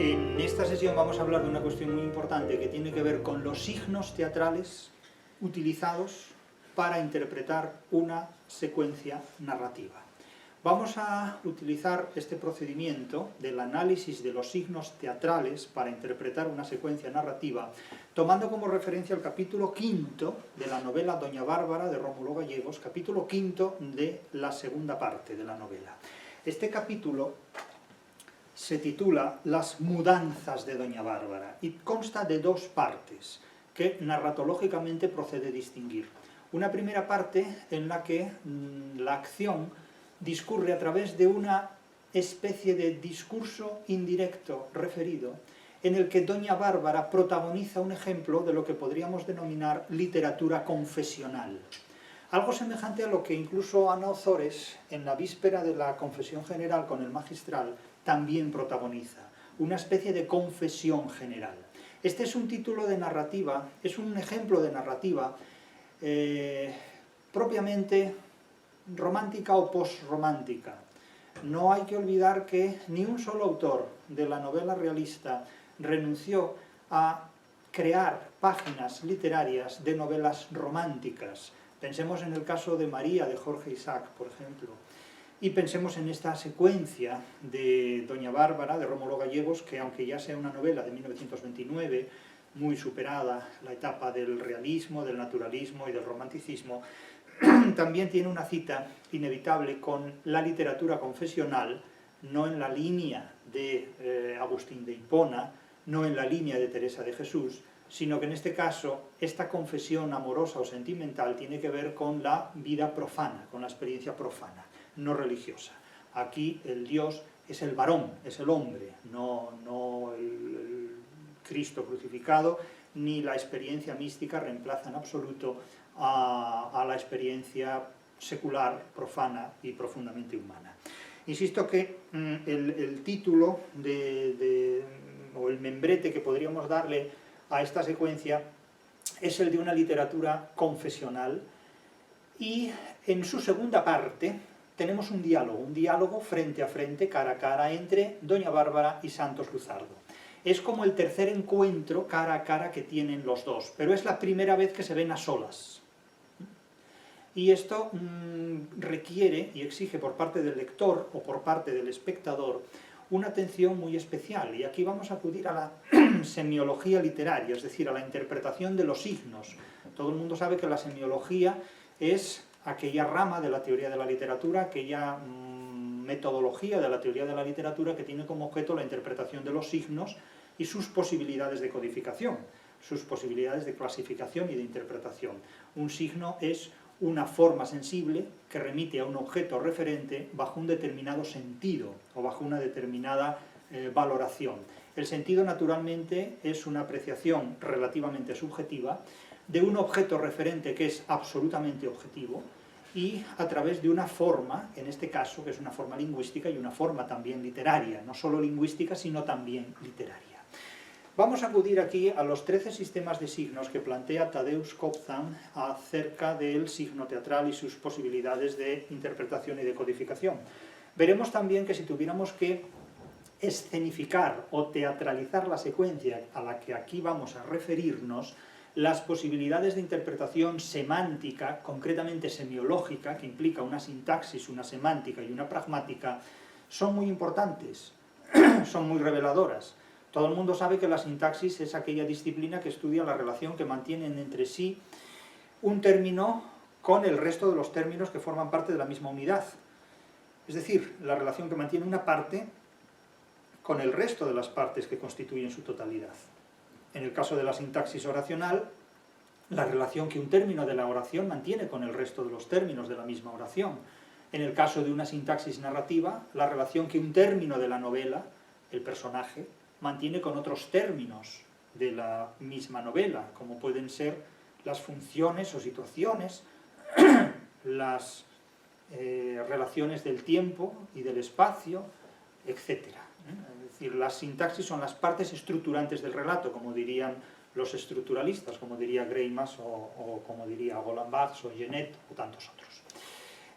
En esta sesión vamos a hablar de una cuestión muy importante que tiene que ver con los signos teatrales utilizados para interpretar una secuencia narrativa. Vamos a utilizar este procedimiento del análisis de los signos teatrales para interpretar una secuencia narrativa, tomando como referencia el capítulo quinto de la novela Doña Bárbara de Rómulo Gallegos, capítulo quinto de la segunda parte de la novela. Este capítulo se titula Las mudanzas de Doña Bárbara y consta de dos partes que narratológicamente procede distinguir. Una primera parte en la que la acción discurre a través de una especie de discurso indirecto referido en el que Doña Bárbara protagoniza un ejemplo de lo que podríamos denominar literatura confesional. Algo semejante a lo que incluso Ana Ozores, en la víspera de la confesión general con el magistral, también protagoniza, una especie de confesión general. Este es un título de narrativa, es un ejemplo de narrativa propiamente romántica o posromántica. No hay que olvidar que ni un solo autor de la novela realista renunció a crear páginas literarias de novelas románticas. Pensemos en el caso de María, de Jorge Isaac, por ejemplo. Y pensemos en esta secuencia de Doña Bárbara, de Rómulo Gallegos, que aunque ya sea una novela de 1929, muy superada la etapa del realismo, del naturalismo y del romanticismo, también tiene una cita inevitable con la literatura confesional, no en la línea de Agustín de Hipona, no en la línea de Teresa de Jesús, sino que en este caso esta confesión amorosa o sentimental tiene que ver con la vida profana, con la experiencia profana, no religiosa. Aquí el Dios es el varón, es el hombre, no el Cristo crucificado, ni la experiencia mística reemplaza en absoluto a la experiencia secular, profana y profundamente humana. Insisto que el título o el membrete que podríamos darle a esta secuencia es el de una literatura confesional, y en su segunda parte tenemos un diálogo frente a frente, cara a cara, entre Doña Bárbara y Santos Luzardo. Es como el tercer encuentro cara a cara que tienen los dos, pero es la primera vez que se ven a solas. Y esto requiere y exige por parte del lector o por parte del espectador una atención muy especial, y aquí vamos a acudir a la semiología literaria, es decir, a la interpretación de los signos. Todo el mundo sabe que la semiología es aquella rama de la teoría de la literatura, aquella metodología de la teoría de la literatura que tiene como objeto la interpretación de los signos y sus posibilidades de codificación, sus posibilidades de clasificación y de interpretación. Un signo es una forma sensible que remite a un objeto referente bajo un determinado sentido o bajo una determinada valoración. El sentido, naturalmente, es una apreciación relativamente subjetiva de un objeto referente que es absolutamente objetivo, y a través de una forma, en este caso, que es una forma lingüística y una forma también literaria, no solo lingüística, sino también literaria. Vamos a acudir aquí a los 13 sistemas de signos que plantea Tadeusz Koptzan acerca del signo teatral y sus posibilidades de interpretación y de codificación. Veremos también que si tuviéramos que escenificar o teatralizar la secuencia a la que aquí vamos a referirnos, las posibilidades de interpretación semántica, concretamente semiológica, que implica una sintaxis, una semántica y una pragmática, son muy importantes, son muy reveladoras. Todo el mundo sabe que la sintaxis es aquella disciplina que estudia la relación que mantienen entre sí un término con el resto de los términos que forman parte de la misma unidad. Es decir, la relación que mantiene una parte con el resto de las partes que constituyen su totalidad. En el caso de la sintaxis oracional, la relación que un término de la oración mantiene con el resto de los términos de la misma oración. En el caso de una sintaxis narrativa, la relación que un término de la novela, el personaje, mantiene con otros términos de la misma novela, como pueden ser las funciones o situaciones, las relaciones del tiempo y del espacio, etc. Es decir, las sintaxis son las partes estructurantes del relato, como dirían los estructuralistas, como diría Greimas o como diría Golan-Barthes o Genet o tantos otros.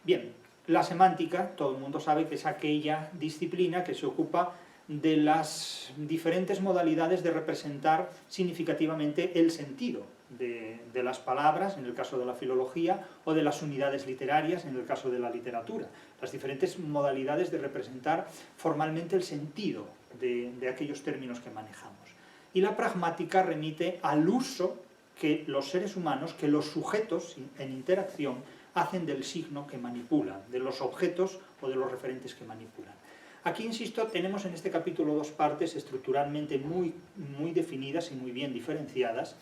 Bien, la semántica, todo el mundo sabe que es aquella disciplina que se ocupa de las diferentes modalidades de representar significativamente el sentido de las palabras, en el caso de la filología, o de las unidades literarias, en el caso de la literatura. Las diferentes modalidades de representar formalmente el sentido de aquellos términos que manejamos. Y la pragmática remite al uso que los seres humanos, que los sujetos en interacción, hacen del signo que manipulan, de los objetos o de los referentes que manipulan. Aquí, insisto, tenemos en este capítulo dos partes estructuralmente muy definidas y muy bien diferenciadas.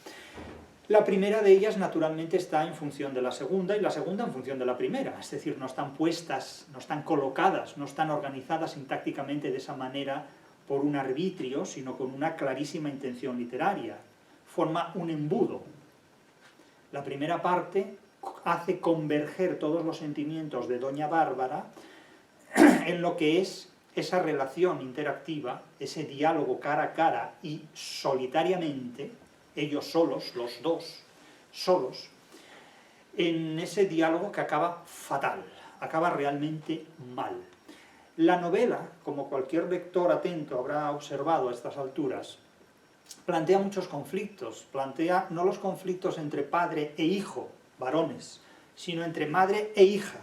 La primera de ellas, naturalmente, está en función de la segunda, y la segunda en función de la primera. Es decir, no están puestas, no están colocadas, no están organizadas sintácticamente de esa manera por un arbitrio, sino con una clarísima intención literaria. Forma un embudo. La primera parte hace converger todos los sentimientos de Doña Bárbara en lo que es esa relación interactiva, ese diálogo cara a cara y solitariamente, ellos solos, los dos, solos, en ese diálogo que acaba fatal, acaba realmente mal. La novela, como cualquier lector atento habrá observado a estas alturas, plantea muchos conflictos, plantea no los conflictos entre padre e hijo, varones, sino entre madre e hija,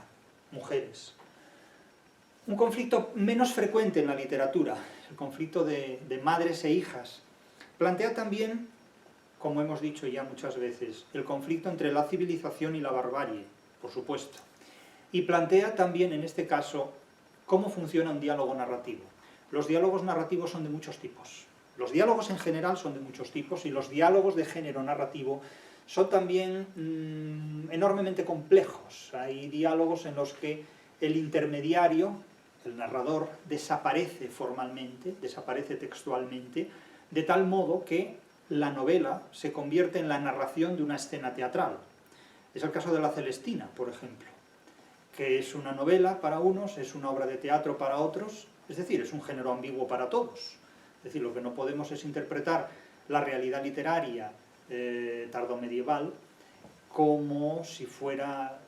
mujeres. Un conflicto menos frecuente en la literatura, el conflicto de madres e hijas. Plantea también, como hemos dicho ya muchas veces, el conflicto entre la civilización y la barbarie, por supuesto. Y plantea también, en este caso, cómo funciona un diálogo narrativo. Los diálogos narrativos son de muchos tipos. Los diálogos en general son de muchos tipos y los diálogos de género narrativo son también enormemente complejos. Hay diálogos en los que el intermediario, el narrador, desaparece formalmente, desaparece textualmente, de tal modo que la novela se convierte en la narración de una escena teatral. Es el caso de La Celestina, por ejemplo, que es una novela para unos, es una obra de teatro para otros, es decir, es un género ambiguo para todos. Es decir, lo que no podemos es interpretar la realidad literaria tardomedieval como si fuera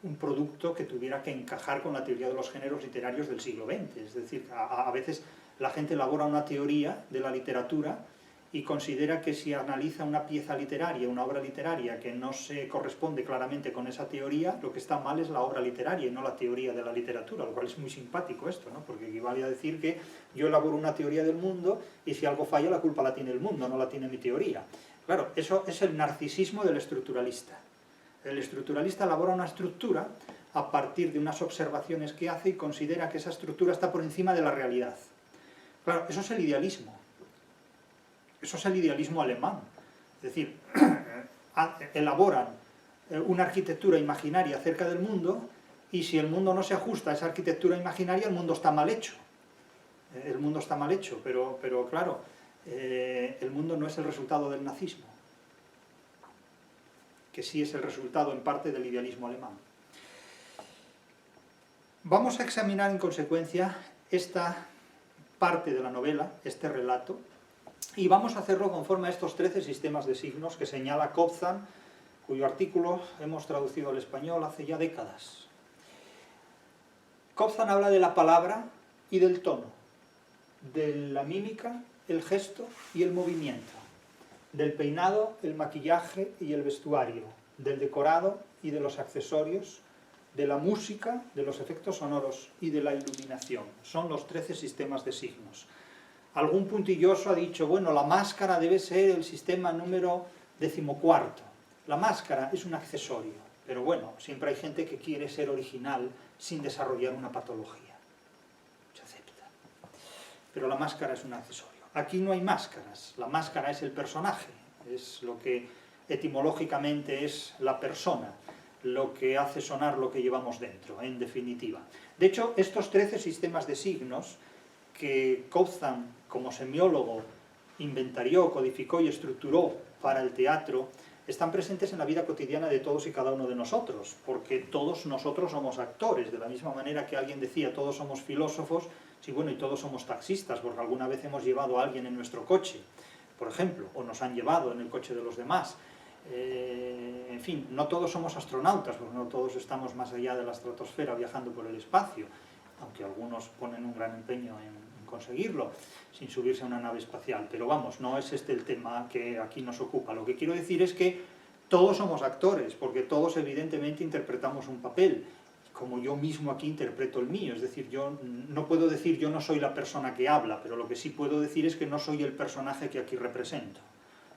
un producto que tuviera que encajar con la teoría de los géneros literarios del siglo XX. Es decir, a veces la gente elabora una teoría de la literatura y considera que si analiza una pieza literaria, una obra literaria que no se corresponde claramente con esa teoría, lo que está mal es la obra literaria y no la teoría de la literatura, lo cual es muy simpático esto, ¿no? Porque equivale a decir que yo elaboro una teoría del mundo y si algo falla la culpa la tiene el mundo, no la tiene mi teoría. Claro, eso es el narcisismo del estructuralista. El estructuralista elabora una estructura a partir de unas observaciones que hace y considera que esa estructura está por encima de la realidad. Claro, eso es el idealismo. Eso es el idealismo alemán. Es decir, elaboran una arquitectura imaginaria acerca del mundo y si el mundo no se ajusta a esa arquitectura imaginaria, el mundo está mal hecho. El mundo está mal hecho, pero claro, el mundo no es el resultado del nazismo, que sí es el resultado en parte del idealismo alemán. Vamos a examinar en consecuencia esta parte de la novela, este relato, y vamos a hacerlo conforme a estos 13 sistemas de signos que señala Kobzan, cuyo artículo hemos traducido al español hace ya décadas. Kobzan habla de la palabra y del tono, de la mímica, el gesto y el movimiento, del peinado, el maquillaje y el vestuario, del decorado y de los accesorios, de la música, de los efectos sonoros y de la iluminación. Son los 13 sistemas de signos. Algún puntilloso ha dicho, bueno, la máscara debe ser el sistema número 14. La máscara es un accesorio, pero bueno, siempre hay gente que quiere ser original sin desarrollar una patología. Se acepta. Pero la máscara es un accesorio. Aquí no hay máscaras, la máscara es el personaje, es lo que etimológicamente es la persona, lo que hace sonar lo que llevamos dentro, en definitiva. De hecho, estos 13 sistemas de signos que Kobzan, como semiólogo, inventarió, codificó y estructuró para el teatro, están presentes en la vida cotidiana de todos y cada uno de nosotros, porque todos nosotros somos actores, de la misma manera que alguien decía, todos somos filósofos, sí, bueno, y todos somos taxistas, porque alguna vez hemos llevado a alguien en nuestro coche, por ejemplo, o nos han llevado en el coche de los demás. En fin, no todos somos astronautas, porque no todos estamos más allá de la estratosfera viajando por el espacio. aunque algunos ponen un gran empeño en conseguirlo, sin subirse a una nave espacial. Pero vamos, no es este el tema que aquí nos ocupa. Lo que quiero decir es que todos somos actores, porque todos evidentemente interpretamos un papel, como yo mismo aquí interpreto el mío. Es decir, yo no puedo decir yo no soy la persona que habla, pero lo que sí puedo decir es que no soy el personaje que aquí represento.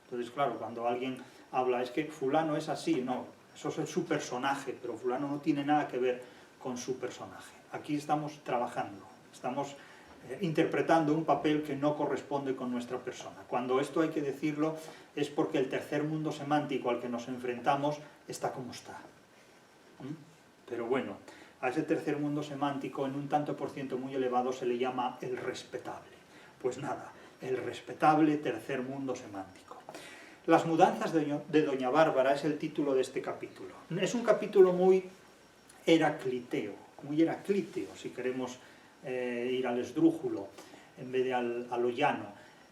Entonces, claro, cuando alguien habla, es que fulano es así, no, eso es su personaje, pero fulano no tiene nada que ver con su personaje. Aquí estamos trabajando, estamos interpretando un papel que no corresponde con nuestra persona. Cuando esto hay que decirlo es porque el tercer mundo semántico al que nos enfrentamos está como está. Pero bueno, a ese tercer mundo semántico en un tanto por ciento muy elevado se le llama el respetable. Pues nada, el respetable tercer mundo semántico. Las mudanzas de Doña Bárbara es el título de este capítulo. Es un capítulo muy heraclíteo, si queremos ir al esdrújulo en vez de a lo llano.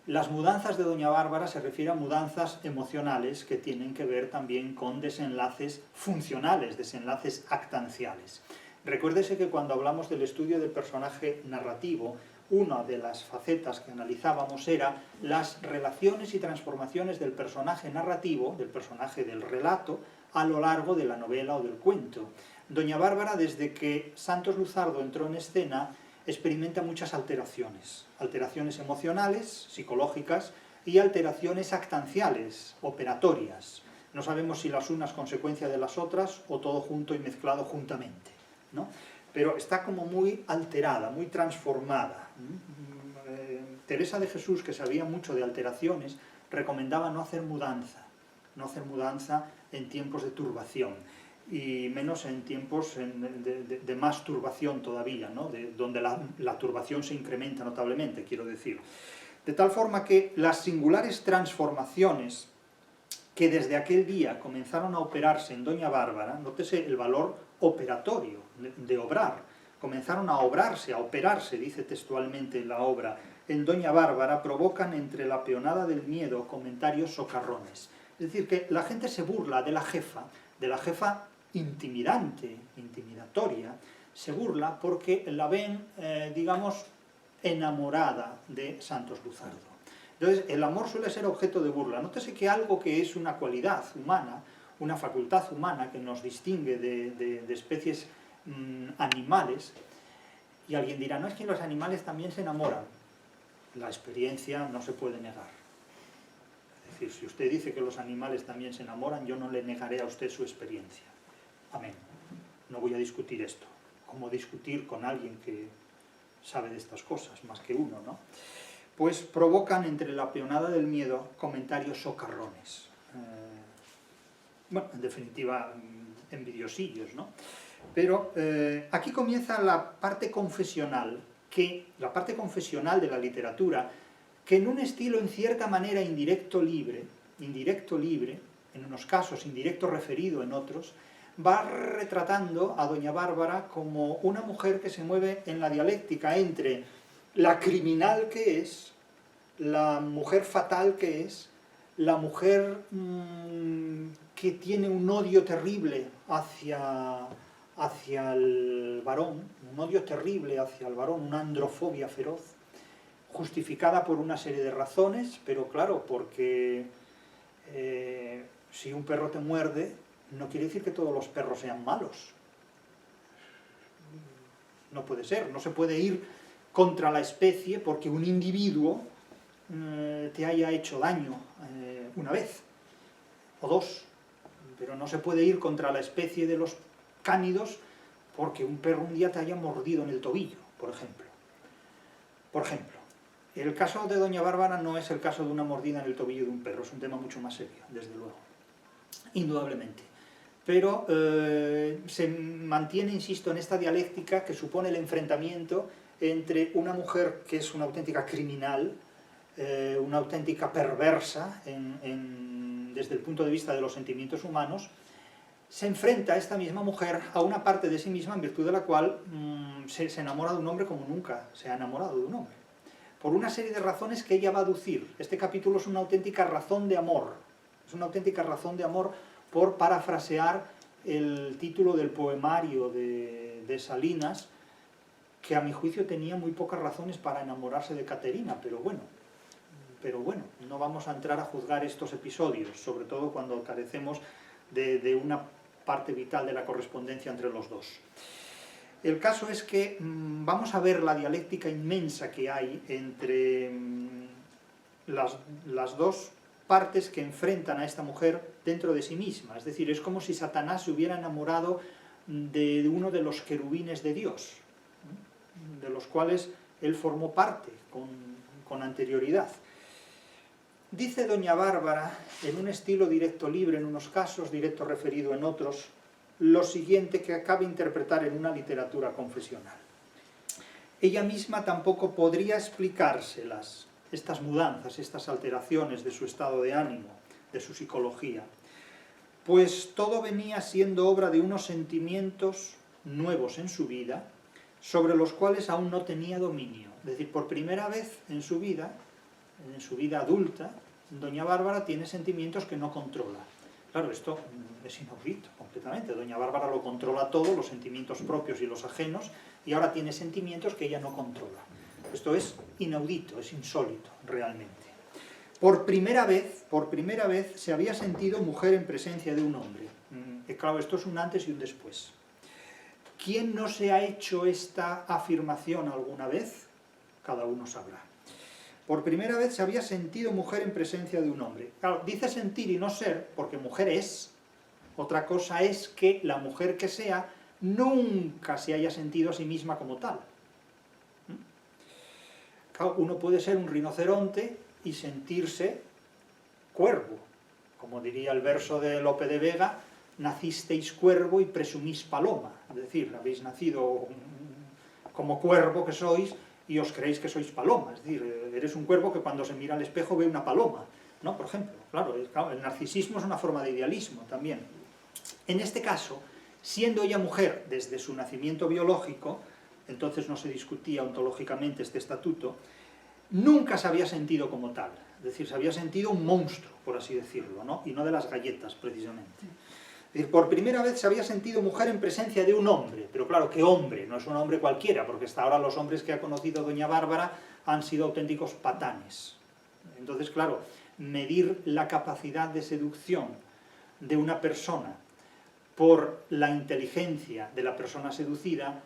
Las mudanzas de Doña Bárbara se refieren a mudanzas emocionales que tienen que ver también con desenlaces funcionales, desenlaces actanciales. Recuérdese que cuando hablamos del estudio del personaje narrativo, una de las facetas que analizábamos era las relaciones y transformaciones del personaje narrativo, del personaje del relato, a lo largo de la novela o del cuento. Doña Bárbara, desde que Santos Luzardo entró en escena, experimenta muchas alteraciones emocionales, psicológicas, y alteraciones actanciales, operatorias. No sabemos si las unas consecuencia de las otras o todo junto y mezclado juntamente, ¿no? Pero está como muy alterada, muy transformada. Teresa de Jesús, que sabía mucho de alteraciones, recomendaba no hacer mudanza en tiempos de turbación, y menos en tiempos de más turbación todavía, ¿no? Donde la turbación se incrementa notablemente, quiero decir. De tal forma que las singulares transformaciones que desde aquel día comenzaron a operarse en Doña Bárbara, nótese el valor operatorio, de obrar, comenzaron a obrarse, a operarse, dice textualmente la obra, en Doña Bárbara, provocan entre la peonada del miedo comentarios socarrones. Es decir, que la gente se burla de la jefa intimidante, intimidatoria, se burla porque la ven, digamos, enamorada de Santos Luzardo. Entonces, el amor suele ser objeto de burla. Nótese que algo que es una cualidad humana, una facultad humana que nos distingue de especies animales, y alguien dirá, no, es que los animales también se enamoran. La experiencia no se puede negar. Es decir, si usted dice que los animales también se enamoran, yo no le negaré a usted su experiencia. Amén. No voy a discutir esto, como discutir con alguien que sabe de estas cosas, más que uno, ¿no? Pues provocan entre la peonada del miedo comentarios socarrones. Bueno, en definitiva, envidiosillos, ¿no? Pero aquí comienza la parte confesional de la literatura, que en un estilo en cierta manera indirecto libre, en unos casos, indirecto referido en otros, va retratando a Doña Bárbara como una mujer que se mueve en la dialéctica entre la criminal que es, la mujer fatal que es, la mujer que tiene un odio terrible hacia el varón, un odio terrible hacia el varón, una androfobia feroz, justificada por una serie de razones, pero claro, porque si un perro te muerde, no quiere decir que todos los perros sean malos. No puede ser, no se puede ir contra la especie porque un individuo te haya hecho daño una vez o dos, pero no se puede ir contra la especie de los cánidos porque un perro un día te haya mordido en el tobillo, por ejemplo. Por ejemplo, el caso de Doña Bárbara no es el caso de una mordida en el tobillo de un perro, es un tema mucho más serio, desde luego, indudablemente. Pero se mantiene, insisto, en esta dialéctica que supone el enfrentamiento entre una mujer que es una auténtica criminal, una auténtica perversa desde el punto de vista de los sentimientos humanos, se enfrenta a esta misma mujer a una parte de sí misma en virtud de la cual se enamora de un hombre como nunca se ha enamorado de un hombre. Por una serie de razones que ella va a aducir. Este capítulo es una auténtica razón de amor. Es una auténtica razón de amor, por parafrasear el título del poemario de Salinas, que a mi juicio tenía muy pocas razones para enamorarse de Caterina, pero bueno, no vamos a entrar a juzgar estos episodios, sobre todo cuando carecemos de una parte vital de la correspondencia entre los dos. El caso es que vamos a ver la dialéctica inmensa que hay entre las dos partes que enfrentan a esta mujer dentro de sí misma. Es decir, es como si Satanás se hubiera enamorado de uno de los querubines de Dios, de los cuales él formó parte con anterioridad. Dice doña Bárbara, en un estilo directo libre en unos casos, directo referido en otros, lo siguiente que acaba de interpretar en una literatura confesional. Ella misma tampoco podría explicárselas, estas mudanzas, estas alteraciones de su estado de ánimo, de su psicología, pues todo venía siendo obra de unos sentimientos nuevos en su vida, sobre los cuales aún no tenía dominio. Es decir, por primera vez en su vida adulta, doña Bárbara tiene sentimientos que no controla. Claro, esto es inaudito completamente. Doña Bárbara lo controla todo, los sentimientos propios y los ajenos, y ahora tiene sentimientos que ella no controla. Esto es inaudito, es insólito, realmente. Por primera vez se había sentido mujer en presencia de un hombre. Claro, esto es un antes y un después. ¿Quién no se ha hecho esta afirmación alguna vez? Cada uno sabrá. Por primera vez se había sentido mujer en presencia de un hombre. Claro, dice sentir y no ser, porque mujer es. Otra cosa es que la mujer que sea nunca se haya sentido a sí misma como tal. Claro, uno puede ser un rinoceronte y sentirse cuervo. Como diría el verso de Lope de Vega, nacisteis cuervo y presumís paloma. Es decir, habéis nacido como cuervo que sois y os creéis que sois paloma. Es decir, eres un cuervo que cuando se mira al espejo ve una paloma, ¿no? Por ejemplo, claro, el narcisismo es una forma de idealismo también. En este caso, siendo ella mujer desde su nacimiento biológico, entonces no se discutía ontológicamente este estatuto, nunca se había sentido como tal. Es decir, se había sentido un monstruo, por así decirlo, ¿no? Y no de las galletas, precisamente. Es decir, por primera vez se había sentido mujer en presencia de un hombre, pero claro, ¿qué hombre? No es un hombre cualquiera, porque hasta ahora los hombres que ha conocido doña Bárbara han sido auténticos patanes. Entonces, claro, medir la capacidad de seducción de una persona por la inteligencia de la persona seducida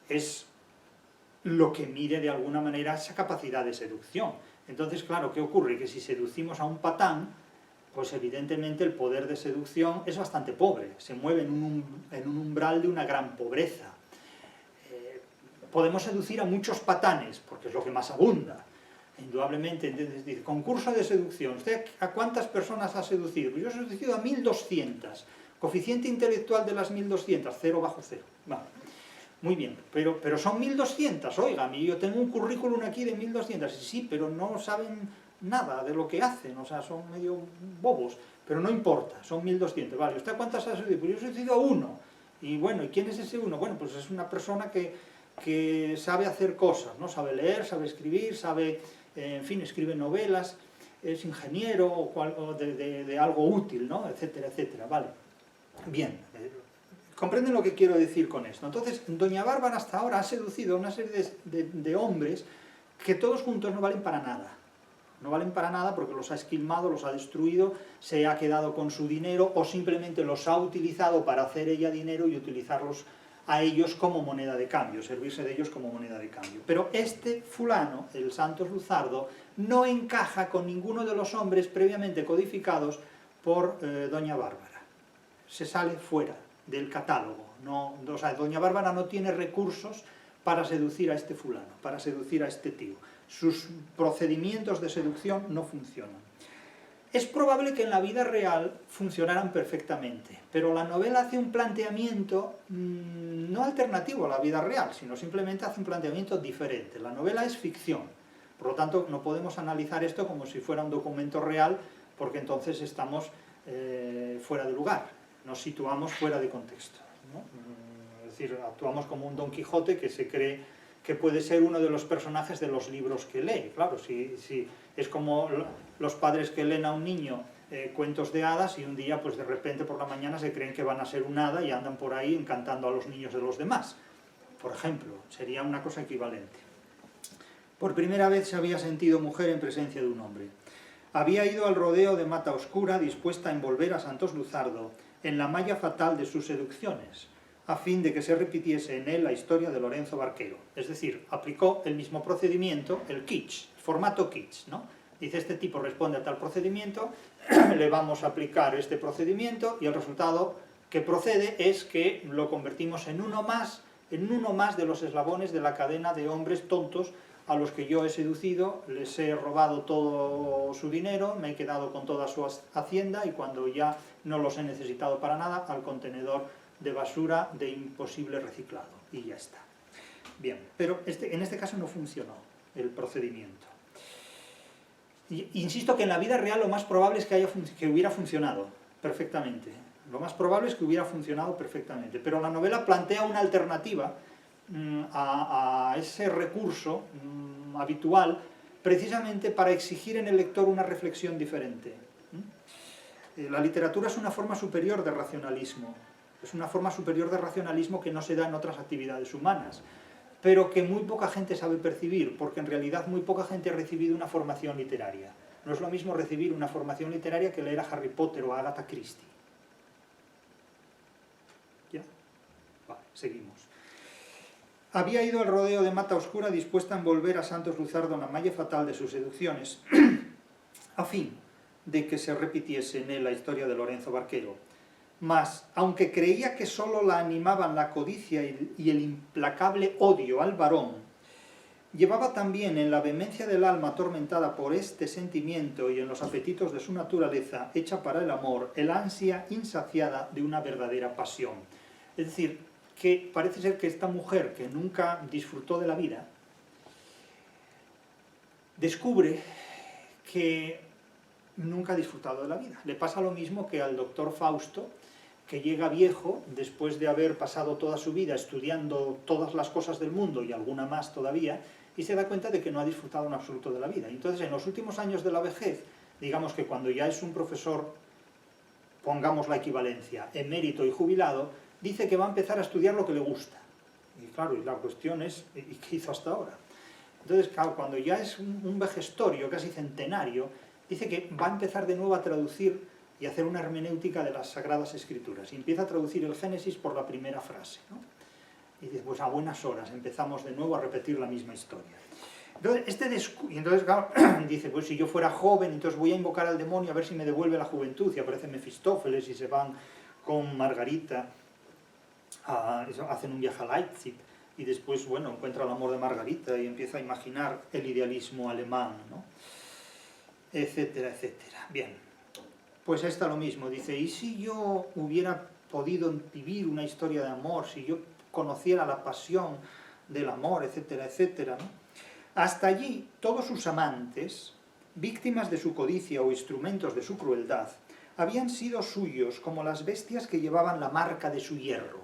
es lo que mide de alguna manera esa capacidad de seducción. Entonces, claro, ¿qué ocurre? Que si seducimos a un patán, pues evidentemente el poder de seducción es bastante pobre, se mueve en un umbral de una gran pobreza. Podemos seducir a muchos patanes, porque es lo que más abunda, indudablemente. Entonces, concurso de seducción, ¿usted a cuántas personas ha seducido? Pues yo he seducido a 1200, coeficiente intelectual de las 1200, 0 bajo 0. Vale. Muy bien, pero son 1200, oiga, yo tengo un currículum aquí de 1200, sí, pero no saben nada de lo que hacen, o sea, son medio bobos, pero no importa, son 1200, vale, ¿usted cuántas ha seducido? Pues yo he seducido a uno, y bueno, ¿y quién es ese uno? Bueno, pues es una persona que sabe hacer cosas, ¿no? Sabe leer, sabe escribir, sabe, en fin, escribe novelas, es ingeniero o de algo útil, ¿no? Etcétera, etcétera, vale. Bien, ¿comprenden lo que quiero decir con esto? Entonces, doña Bárbara hasta ahora ha seducido a una serie de hombres que todos juntos no valen para nada. No valen para nada porque los ha esquilmado, los ha destruido, se ha quedado con su dinero o simplemente los ha utilizado para hacer ella dinero y utilizarlos a ellos como moneda de cambio, servirse de ellos como moneda de cambio. Pero este fulano, el Santos Luzardo, no encaja con ninguno de los hombres previamente codificados por doña Bárbara. Se sale fuera del catálogo. No, o sea, doña Bárbara no tiene recursos para seducir a este fulano, para seducir a este tío. Sus procedimientos de seducción no funcionan. Es probable que en la vida real funcionaran perfectamente, pero la novela hace un planteamiento no alternativo a la vida real, sino simplemente hace un planteamiento diferente. La novela es ficción, por lo tanto no podemos analizar esto como si fuera un documento real, porque entonces estamos fuera de lugar, nos situamos fuera de contexto, ¿no? Es decir, actuamos como un Don Quijote que se cree que puede ser uno de los personajes de los libros que lee. Claro, si es como los padres que leen a un niño cuentos de hadas y un día, pues de repente por la mañana se creen que van a ser un hada y andan por ahí encantando a los niños de los demás. por ejemplo, sería una cosa equivalente. Por primera vez se había sentido mujer en presencia de un hombre. Había ido al rodeo de Mata Oscura dispuesta a envolver a Santos Luzardo en la malla fatal de sus seducciones, a fin de que se repitiese en él la historia de Lorenzo Barquero. Es decir, aplicó el mismo procedimiento, el kitsch, el formato kitsch, ¿no? Dice, este tipo responde a tal procedimiento, le vamos a aplicar este procedimiento y el resultado que procede es que lo convertimos en uno más de los eslabones de la cadena de hombres tontos a los que yo he seducido, les he robado todo su dinero, me he quedado con toda su hacienda y cuando ya no los he necesitado para nada, al contenedor de basura de imposible reciclado. Y ya está. Bien, pero en este caso no funcionó el procedimiento. Insisto que en la vida real lo más probable es que hubiera funcionado perfectamente. Lo más probable es que hubiera funcionado perfectamente. Pero la novela plantea una alternativa a ese recurso habitual, precisamente para exigir en el lector una reflexión diferente. La literatura es una forma superior de racionalismo. Es una forma superior de racionalismo que no se da en otras actividades humanas, pero que muy poca gente sabe percibir, porque en realidad muy poca gente ha recibido una formación literaria. No es lo mismo recibir una formación literaria que leer a Harry Potter o a Agatha Christie. ¿Ya? Vale, seguimos. Había ido al rodeo de Mata Oscura dispuesta a envolver a Santos Luzardo en la malla fatal de sus seducciones, a fin de que se repitiese en él la historia de Lorenzo Barquero. Mas, aunque creía que sólo la animaban la codicia y el implacable odio al varón, llevaba también en la vehemencia del alma atormentada por este sentimiento y en los apetitos de su naturaleza, hecha para el amor, el ansia insaciada de una verdadera pasión. Es decir, que parece ser que esta mujer que nunca disfrutó de la vida, descubre que nunca ha disfrutado de la vida. Le pasa lo mismo que al doctor Fausto, que llega viejo después de haber pasado toda su vida estudiando todas las cosas del mundo y alguna más todavía, y se da cuenta de que no ha disfrutado en absoluto de la vida. Entonces, en los últimos años de la vejez, digamos que cuando ya es un profesor, pongamos la equivalencia, emérito y jubilado, dice que va a empezar a estudiar lo que le gusta. Y claro, y la cuestión es, ¿y qué hizo hasta ahora? Entonces, claro, cuando ya es un vejestorio casi centenario, dice que va a empezar de nuevo a traducir y hacer una hermenéutica de las Sagradas Escrituras. Y empieza a traducir el Génesis por la primera frase, ¿no? Y dice, pues a buenas horas empezamos de nuevo a repetir la misma historia. Entonces, claro, dice, pues si yo fuera joven, entonces voy a invocar al demonio a ver si me devuelve la juventud. Y aparece Mefistófeles y se van con Margarita, hacen un viaje a Leipzig. Y después, bueno, encuentra el amor de Margarita y empieza a imaginar el idealismo alemán, ¿no? Etcétera, etcétera. Bien, pues está lo mismo. Dice, ¿y si yo hubiera podido vivir una historia de amor, si yo conociera la pasión del amor, etcétera, etcétera, ¿no? Hasta allí, todos sus amantes, víctimas de su codicia o instrumentos de su crueldad, habían sido suyos como las bestias que llevaban la marca de su hierro.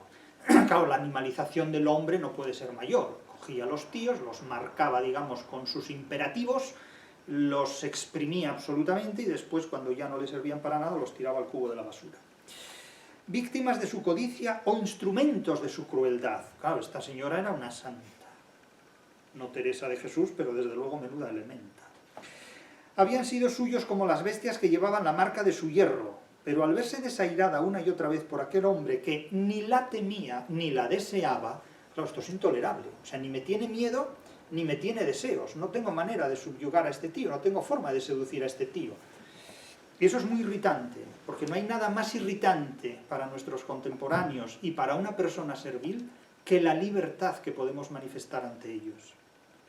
Claro, la animalización del hombre no puede ser mayor. Cogía a los tíos, los marcaba, digamos, con sus imperativos, los exprimía absolutamente y después, cuando ya no le servían para nada, los tiraba al cubo de la basura. Víctimas de su codicia o instrumentos de su crueldad. Claro, esta señora era una santa. No Teresa de Jesús, pero desde luego menuda elementa. Habían sido suyos como las bestias que llevaban la marca de su hierro, pero al verse desairada una y otra vez por aquel hombre que ni la temía ni la deseaba, claro, esto es intolerable. O sea, ni me tiene miedo ni me tiene deseos. No tengo manera de subyugar a este tío, no tengo forma de seducir a este tío. Y eso es muy irritante, porque no hay nada más irritante para nuestros contemporáneos y para una persona servil que la libertad que podemos manifestar ante ellos.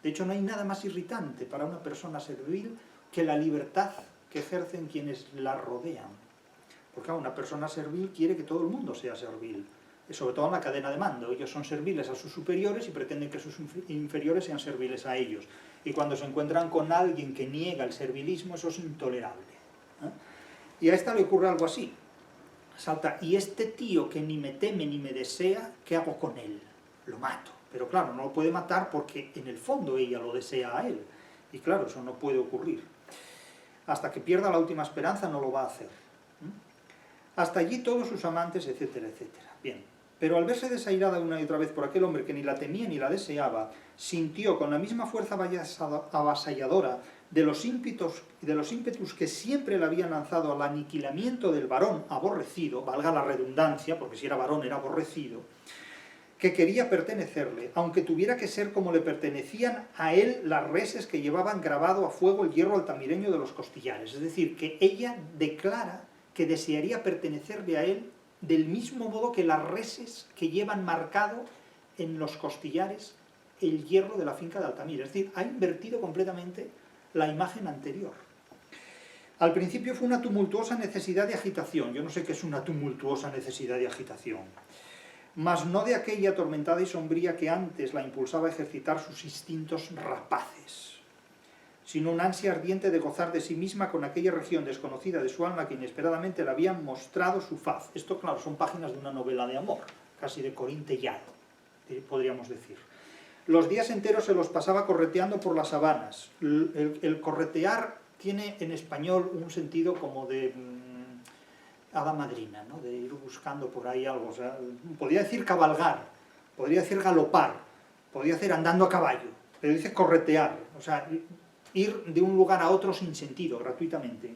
De hecho, no hay nada más irritante para una persona servil que la libertad que ejercen quienes la rodean. Porque una persona servil quiere que todo el mundo sea servil, sobre todo en la cadena de mando. Ellos son serviles a sus superiores y pretenden que sus inferiores sean serviles a ellos. Y cuando se encuentran con alguien que niega el servilismo, eso es intolerable. Y a esta le ocurre algo así. Salta, y este tío que ni me teme ni me desea, ¿qué hago con él? Lo mato. Pero claro, no lo puede matar porque en el fondo ella lo desea a él. Y claro, eso no puede ocurrir. Hasta que pierda la última esperanza no lo va a hacer. Hasta allí todos sus amantes, etcétera, etcétera. Bien, pero al verse desairada una y otra vez por aquel hombre que ni la temía ni la deseaba, sintió con la misma fuerza avasalladora de los ímpetus que siempre le habían lanzado al aniquilamiento del varón aborrecido, valga la redundancia, porque si era varón era aborrecido, que quería pertenecerle, aunque tuviera que ser como le pertenecían a él las reses que llevaban grabado a fuego el hierro altamireño de los costillares. Es decir, que ella declara que desearía pertenecerle a él del mismo modo que las reses que llevan marcado en los costillares el hierro de la finca de Altamira. Es decir, ha invertido completamente la imagen anterior. Al principio fue una tumultuosa necesidad de agitación. Yo no sé qué es una tumultuosa necesidad de agitación, mas no de aquella atormentada y sombría que antes la impulsaba a ejercitar sus instintos rapaces, sino una ansia ardiente de gozar de sí misma con aquella región desconocida de su alma que inesperadamente le habían mostrado su faz. Esto, claro, son páginas de una novela de amor, casi de Corín Tellado, podríamos decir. Los días enteros se los pasaba correteando por las sabanas. El corretear tiene en español un sentido como de hada madrina, ¿no? De ir buscando por ahí algo. O sea, podría decir cabalgar, podría decir galopar, podría decir andando a caballo, pero dice corretear, o sea, ir de un lugar a otro sin sentido, gratuitamente.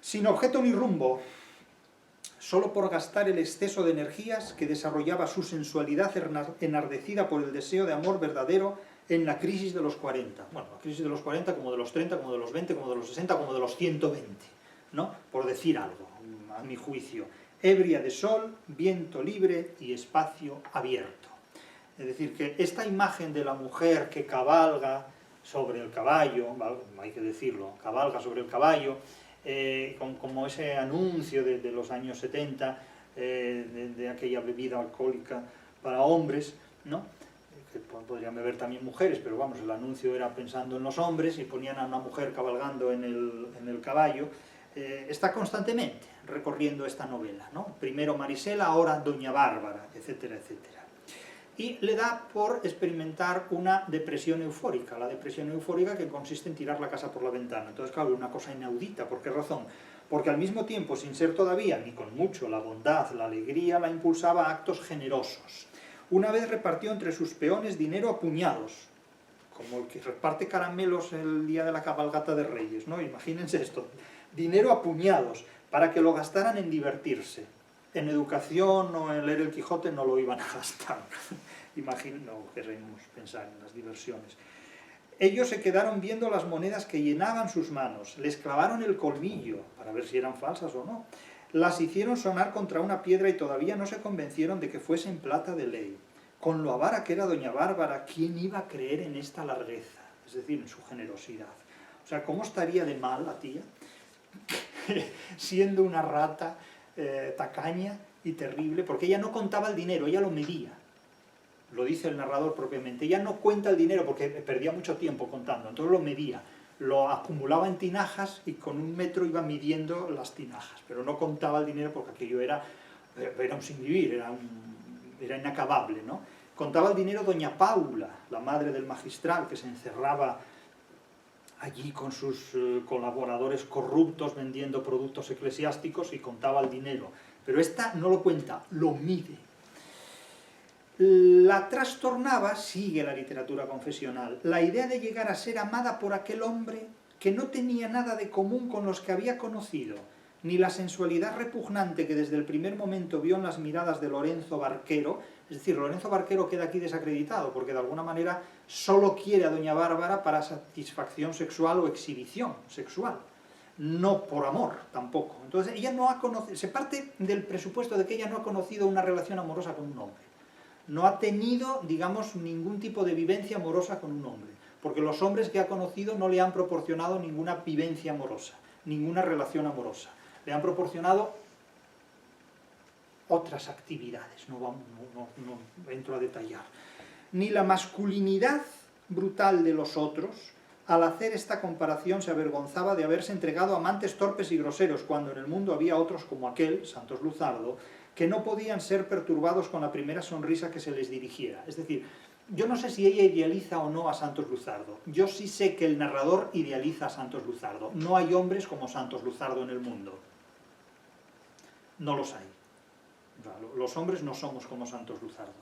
Sin objeto ni rumbo, solo por gastar el exceso de energías que desarrollaba su sensualidad enardecida por el deseo de amor verdadero en la crisis de los 40. Bueno, la crisis de los 40 como de los 30, como de los 20, como de los 60, como de los 120, ¿no? Por decir algo, a mi juicio. Ebria de sol, viento libre y espacio abierto. Es decir, que esta imagen de la mujer que cabalga sobre el caballo, hay que decirlo, cabalga sobre el caballo, como ese anuncio de los años 70, de aquella bebida alcohólica para hombres, ¿no? Que podrían beber también mujeres, pero vamos, el anuncio era pensando en los hombres y ponían a una mujer cabalgando en el caballo. Está constantemente recorriendo esta novela, ¿no? Primero Marisela, ahora Doña Bárbara, etcétera, etcétera. Y le da por experimentar una depresión eufórica, la depresión eufórica que consiste en tirar la casa por la ventana. Entonces, claro, una cosa inaudita. ¿Por qué razón? Porque al mismo tiempo, sin ser todavía ni con mucho la bondad, la alegría, la impulsaba a actos generosos. Una vez repartió entre sus peones dinero a puñados, como el que reparte caramelos el día de la cabalgata de Reyes, ¿no? Imagínense esto, dinero a puñados, para que lo gastaran en divertirse. En educación o en leer el Quijote no lo iban a gastar. No queremos pensar en las diversiones. Ellos se quedaron viendo las monedas que llenaban sus manos, les clavaron el colmillo, para ver si eran falsas o no, las hicieron sonar contra una piedra y todavía no se convencieron de que fuesen plata de ley. Con lo avara que era doña Bárbara, ¿quién iba a creer en esta largueza? Es decir, en su generosidad. O sea, ¿cómo estaría de mal la tía? Siendo una rata tacaña y terrible, porque ella no contaba el dinero, ella lo medía. Lo dice el narrador propiamente. Ella no cuenta el dinero porque perdía mucho tiempo contando, entonces lo medía. Lo acumulaba en tinajas y con 1 metro iba midiendo las tinajas, pero no contaba el dinero porque aquello era un sinvivir, era inacabable, ¿no? Contaba el dinero doña Paula, la madre del magistral, que se encerraba allí con sus colaboradores corruptos vendiendo productos eclesiásticos y contaba el dinero. Pero esta no lo cuenta, lo mide. La trastornaba, sigue la literatura confesional, la idea de llegar a ser amada por aquel hombre que no tenía nada de común con los que había conocido, ni la sensualidad repugnante que desde el primer momento vio en las miradas de Lorenzo Barquero. Es decir, Lorenzo Barquero queda aquí desacreditado, porque de alguna manera solo quiere a doña Bárbara para satisfacción sexual o exhibición sexual, no por amor tampoco. Entonces ella no ha conocido, se parte del presupuesto de que ella no ha conocido una relación amorosa con un hombre. No ha tenido, digamos, ningún tipo de vivencia amorosa con un hombre, porque los hombres que ha conocido no le han proporcionado ninguna vivencia amorosa, ninguna relación amorosa. Le han proporcionado otras actividades, no entro a detallar. Ni la masculinidad brutal de los otros, al hacer esta comparación se avergonzaba de haberse entregado a amantes torpes y groseros, cuando en el mundo había otros como aquel, Santos Luzardo, que no podían ser perturbados con la primera sonrisa que se les dirigiera. Es decir, yo no sé si ella idealiza o no a Santos Luzardo. Yo sí sé que el narrador idealiza a Santos Luzardo. No hay hombres como Santos Luzardo en el mundo. No los hay. O sea, los hombres no somos como Santos Luzardo.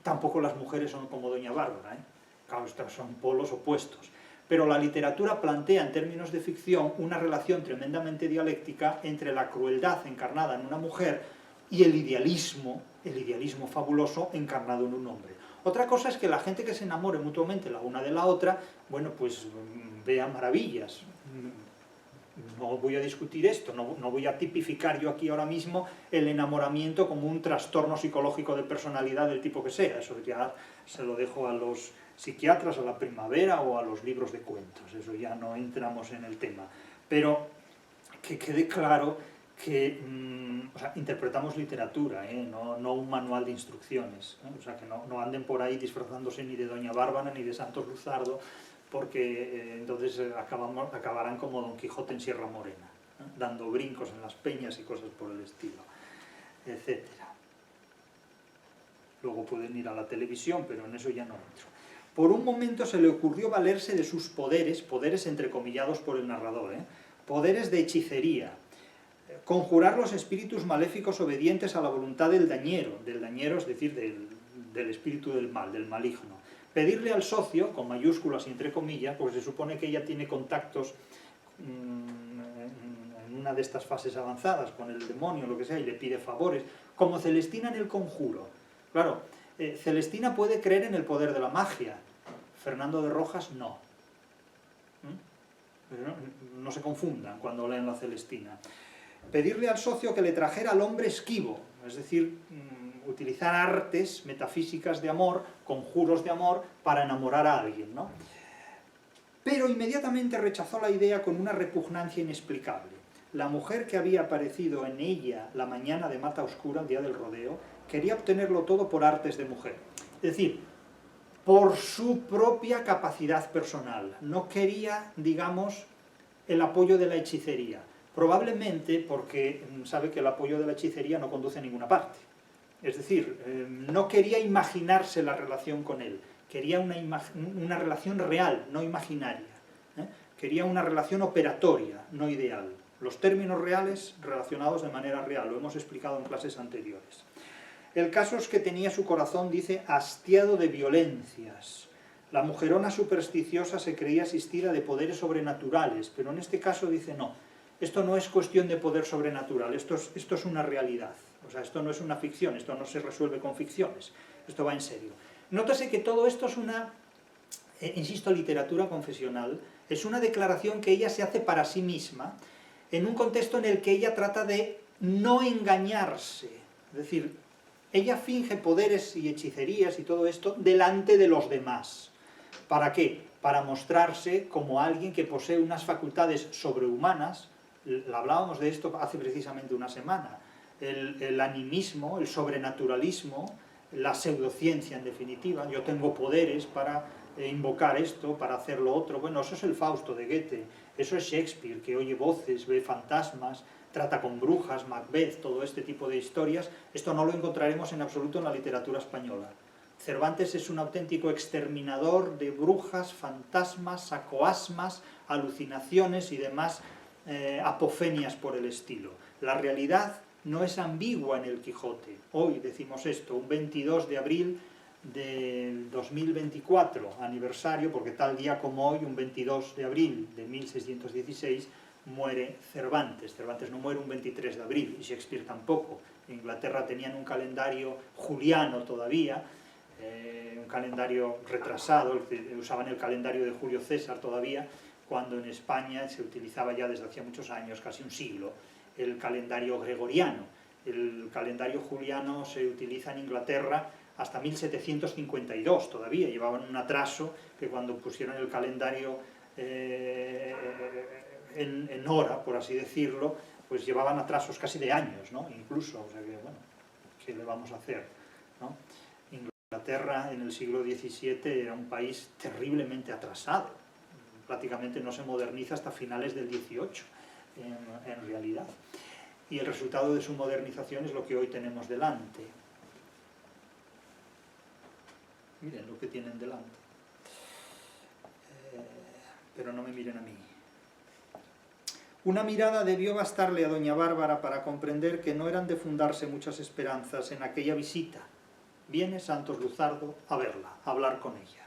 Tampoco las mujeres son como Doña Bárbara, ¿eh? Claro, estos son polos opuestos. Pero la literatura plantea en términos de ficción una relación tremendamente dialéctica entre la crueldad encarnada en una mujer y el idealismo fabuloso encarnado en un hombre. Otra cosa es que la gente que se enamore mutuamente la una de la otra, bueno, pues vea maravillas. No voy a discutir esto, no voy a tipificar yo aquí ahora mismo el enamoramiento como un trastorno psicológico de personalidad del tipo que sea. Eso ya se lo dejo a los psiquiatras, a la primavera o a los libros de cuentos. Eso ya no entramos en el tema. Pero que quede claro que o sea, interpretamos literatura, no un manual de instrucciones. O sea, que no anden por ahí disfrazándose ni de Doña Bárbara ni de Santos Luzardo, porque entonces acabarán como Don Quijote en Sierra Morena, dando brincos en las peñas y cosas por el estilo, etc. Luego pueden ir a la televisión, pero en eso ya no entro. Por un momento se le ocurrió valerse de sus poderes, poderes entrecomillados por el narrador, poderes de hechicería, conjurar los espíritus maléficos obedientes a la voluntad del dañero es decir, del espíritu del mal, del maligno. Pedirle al socio, con mayúsculas y entre comillas, pues se supone que ella tiene contactos en una de estas fases avanzadas con el demonio, lo que sea, y le pide favores, como Celestina en el Conjuro. Claro, Celestina puede creer en el poder de la magia, Fernando de Rojas no. Pero no se confundan cuando leen la Celestina. Pedirle al socio que le trajera al hombre esquivo, es decir, utilizar artes metafísicas de amor, conjuros de amor, para enamorar a alguien, ¿no? Pero inmediatamente rechazó la idea con una repugnancia inexplicable. La mujer que había aparecido en ella la mañana de Mata Oscura, el día del rodeo, quería obtenerlo todo por artes de mujer. Es decir, por su propia capacidad personal. No quería, digamos, el apoyo de la hechicería. Probablemente porque sabe que el apoyo de la hechicería no conduce a ninguna parte. Es decir, no quería imaginarse la relación con él, quería una relación real, no imaginaria. Quería una relación operatoria, no ideal. Los términos reales relacionados de manera real, lo hemos explicado en clases anteriores. El caso es que tenía su corazón, dice, hastiado de violencias. La mujerona supersticiosa se creía asistida de poderes sobrenaturales, pero en este caso dice no. Esto no es cuestión de poder sobrenatural, esto es una realidad. O sea, esto no es una ficción, esto no se resuelve con ficciones, esto va en serio. Nótese que todo esto es una, insisto, literatura confesional, es una declaración que ella se hace para sí misma, en un contexto en el que ella trata de no engañarse. Es decir, ella finge poderes y hechicerías y todo esto delante de los demás. ¿Para qué? Para mostrarse como alguien que posee unas facultades sobrehumanas. Hablábamos de esto hace precisamente una semana. El animismo, el sobrenaturalismo, la pseudociencia en definitiva. Yo tengo poderes para invocar esto, para hacer lo otro. Bueno, eso es el Fausto de Goethe, eso es Shakespeare, que oye voces, ve fantasmas, trata con brujas, Macbeth, todo este tipo de historias. Esto no lo encontraremos en absoluto en la literatura española. Cervantes es un auténtico exterminador de brujas, fantasmas, sacoasmas, alucinaciones y demás apofenias por el estilo. La realidad no es ambigua en el Quijote. Hoy decimos esto, un 22 de abril del 2024, aniversario, porque tal día como hoy, un 22 de abril de 1616, muere Cervantes. Cervantes no muere un 23 de abril, y Shakespeare tampoco. En Inglaterra tenían un calendario juliano todavía, un calendario retrasado, usaban el calendario de Julio César todavía, cuando en España se utilizaba ya desde hacía muchos años, casi un siglo, el calendario gregoriano. El calendario juliano se utiliza en Inglaterra hasta 1752 todavía, llevaban un atraso que cuando pusieron el calendario en hora, por así decirlo, pues llevaban atrasos casi de años, ¿no? Incluso, o sea que, bueno, ¿qué le vamos a hacer, ¿no? Inglaterra en el siglo XVII era un país terriblemente atrasado, prácticamente no se moderniza hasta finales del XVIII, en realidad. Y el resultado de su modernización es lo que hoy tenemos delante. Miren lo que tienen delante. Pero no me miren a mí. Una mirada debió bastarle a doña Bárbara para comprender que no eran de fundarse muchas esperanzas en aquella visita. Viene Santos Luzardo a verla, a hablar con ella.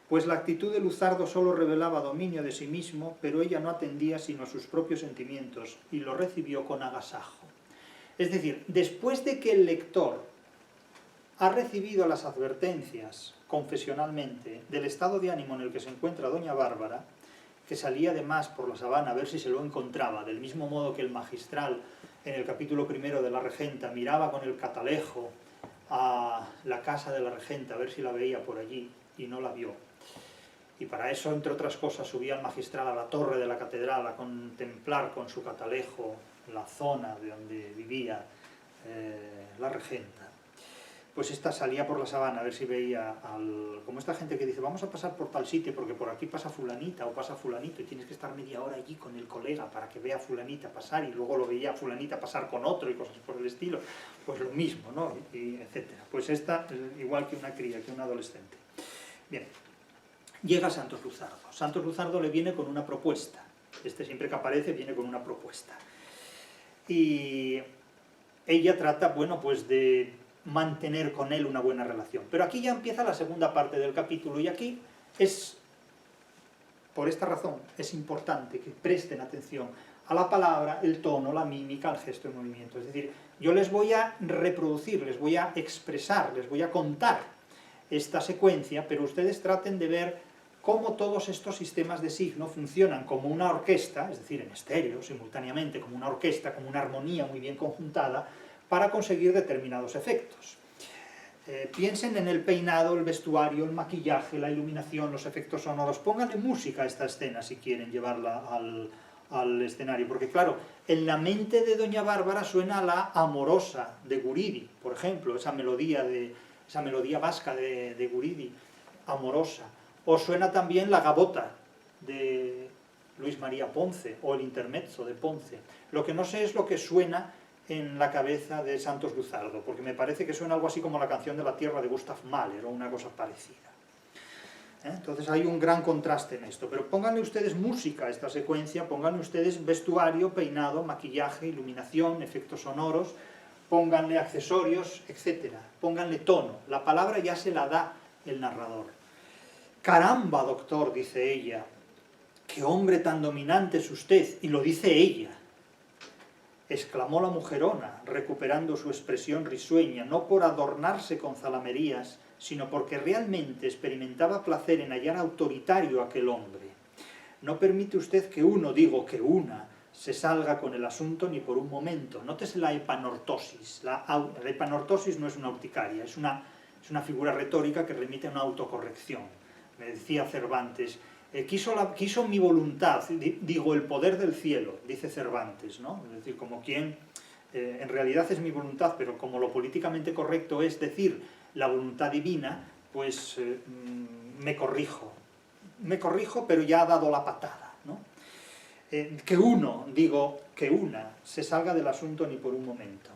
Pues la actitud de Luzardo solo revelaba dominio de sí mismo, pero ella no atendía sino a sus propios sentimientos y lo recibió con agasajo. Es decir, después de que el lector ha recibido las advertencias confesionalmente del estado de ánimo en el que se encuentra doña Bárbara, que salía además por la sabana a ver si se lo encontraba, del mismo modo que el magistral en el capítulo primero de la regenta miraba con el catalejo a la casa de la regenta a ver si la veía por allí y no la vio. Y para eso, entre otras cosas, subía el magistral a la torre de la catedral a contemplar con su catalejo la zona de donde vivía la regenta. Pues esta salía por la sabana a ver si veía como esta gente que dice vamos a pasar por tal sitio porque por aquí pasa fulanita o pasa fulanito y tienes que estar media hora allí con el colega para que vea fulanita pasar y luego lo veía fulanita pasar con otro y cosas por el estilo, pues lo mismo, ¿no? Y etcétera. Pues esta, igual que una cría, que un adolescente. Bien, llega Santos Luzardo. Santos Luzardo le viene con una propuesta. Este siempre que aparece viene con una propuesta. Y ella trata, bueno, pues de mantener con él una buena relación. Pero aquí ya empieza la segunda parte del capítulo y aquí es, por esta razón, es importante que presten atención a la palabra, el tono, la mímica, el gesto y el movimiento. Es decir, yo les voy a reproducir, les voy a expresar, les voy a contar esta secuencia, pero ustedes traten de ver cómo todos estos sistemas de signo funcionan como una orquesta, es decir, en estéreo, simultáneamente, como una orquesta, como una armonía muy bien conjuntada, para conseguir determinados efectos. Piensen en el peinado, el vestuario, el maquillaje, la iluminación, los efectos sonoros. Pónganle música a esta escena si quieren llevarla al escenario, porque claro, en la mente de doña Bárbara suena la Amorosa de Guridi, por ejemplo, esa melodía vasca de Guridi, Amorosa. O suena también la Gavota de Luis María Ponce, o el Intermezzo de Ponce. Lo que no sé es lo que suena en la cabeza de Santos Luzardo, porque me parece que suena algo así como la canción de la tierra de Gustav Mahler, o una cosa parecida. Entonces hay un gran contraste en esto, pero pónganle ustedes música a esta secuencia, pónganle ustedes vestuario, peinado, maquillaje, iluminación, efectos sonoros, pónganle accesorios, etc. Pónganle tono, la palabra ya se la da el narrador. Caramba, doctor, dice ella, qué hombre tan dominante es usted, y lo dice ella. Exclamó la mujerona, recuperando su expresión risueña, no por adornarse con zalamerías, sino porque realmente experimentaba placer en hallar autoritario a aquel hombre. No permite usted que uno, digo que una, se salga con el asunto ni por un momento. Nótese la epanortosis. La epanortosis no es una urticaria, es una figura retórica que remite a una autocorrección. Me decía Cervantes, quiso mi voluntad, digo el poder del cielo, dice Cervantes, ¿no? Es decir, como quien, en realidad es mi voluntad, pero como lo políticamente correcto es decir la voluntad divina, pues me corrijo, pero ya ha dado la patada, ¿no? Que uno, digo que una, se salga del asunto ni por un momento.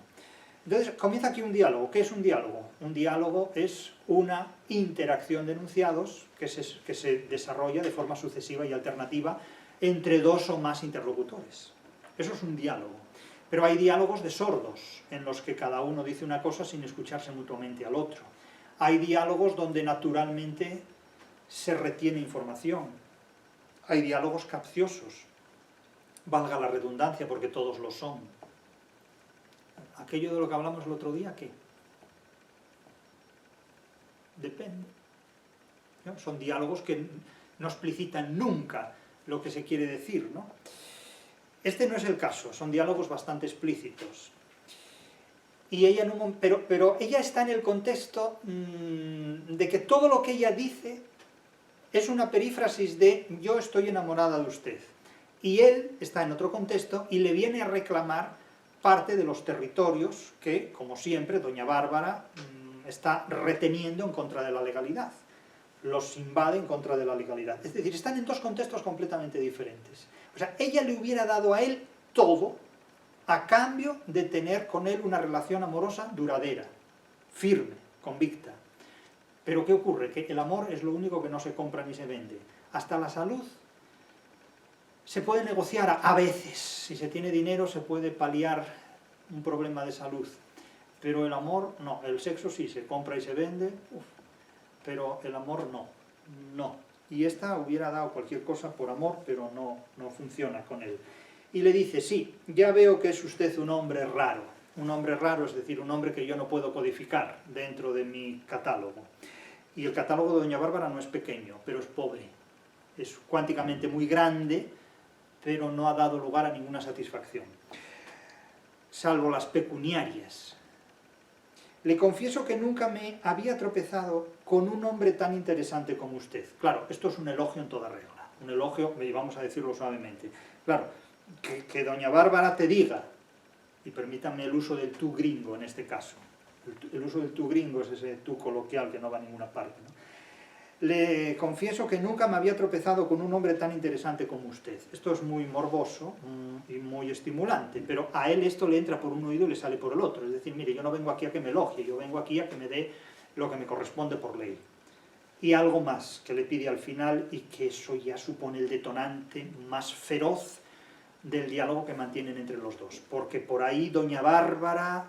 Entonces comienza aquí un diálogo. ¿Qué es un diálogo? Un diálogo es una interacción de enunciados que se desarrolla de forma sucesiva y alternativa entre dos o más interlocutores. Eso es un diálogo. Pero hay diálogos de sordos, en los que cada uno dice una cosa sin escucharse mutuamente al otro. Hay diálogos donde naturalmente se retiene información. Hay diálogos capciosos, valga la redundancia porque todos lo son. Aquello de lo que hablamos el otro día, ¿qué? Depende. ¿No? Son diálogos que no explicitan nunca lo que se quiere decir, ¿no? Este no es el caso, son diálogos bastante explícitos. Y ella pero ella está en el contexto de que todo lo que ella dice es una perífrasis de yo estoy enamorada de usted. Y él está en otro contexto y le viene a reclamar parte de los territorios que, como siempre, doña Bárbara está reteniendo en contra de la legalidad. Los invade en contra de la legalidad. Es decir, están en dos contextos completamente diferentes. O sea, ella le hubiera dado a él todo a cambio de tener con él una relación amorosa duradera, firme, convicta. Pero ¿qué ocurre? Que el amor es lo único que no se compra ni se vende. Hasta la salud Se puede negociar a veces, si se tiene dinero se puede paliar un problema de salud, pero el amor no, el sexo sí, se compra y se vende, pero el amor no, no. Y esta hubiera dado cualquier cosa por amor, pero no funciona con él. Y le dice, sí, ya veo que es usted un hombre raro, es decir, un hombre que yo no puedo codificar dentro de mi catálogo. Y el catálogo de Doña Bárbara no es pequeño, pero es pobre, es cuánticamente muy grande, pero no ha dado lugar a ninguna satisfacción, salvo las pecuniarias. Le confieso que nunca me había tropezado con un hombre tan interesante como usted. Claro, esto es un elogio en toda regla, un elogio, y vamos a decirlo suavemente. Claro, que Doña Bárbara te diga, y permítanme el uso del tú gringo en este caso, el uso del tú gringo es ese tú coloquial que no va a ninguna parte, ¿no? Le confieso que nunca me había tropezado con un hombre tan interesante como usted. Esto es muy morboso y muy estimulante, pero a él esto le entra por un oído y le sale por el otro. Es decir, mire, yo no vengo aquí a que me elogie, yo vengo aquí a que me dé lo que me corresponde por ley. Y algo más que le pide al final, y que eso ya supone el detonante más feroz del diálogo que mantienen entre los dos. Porque por ahí Doña Bárbara,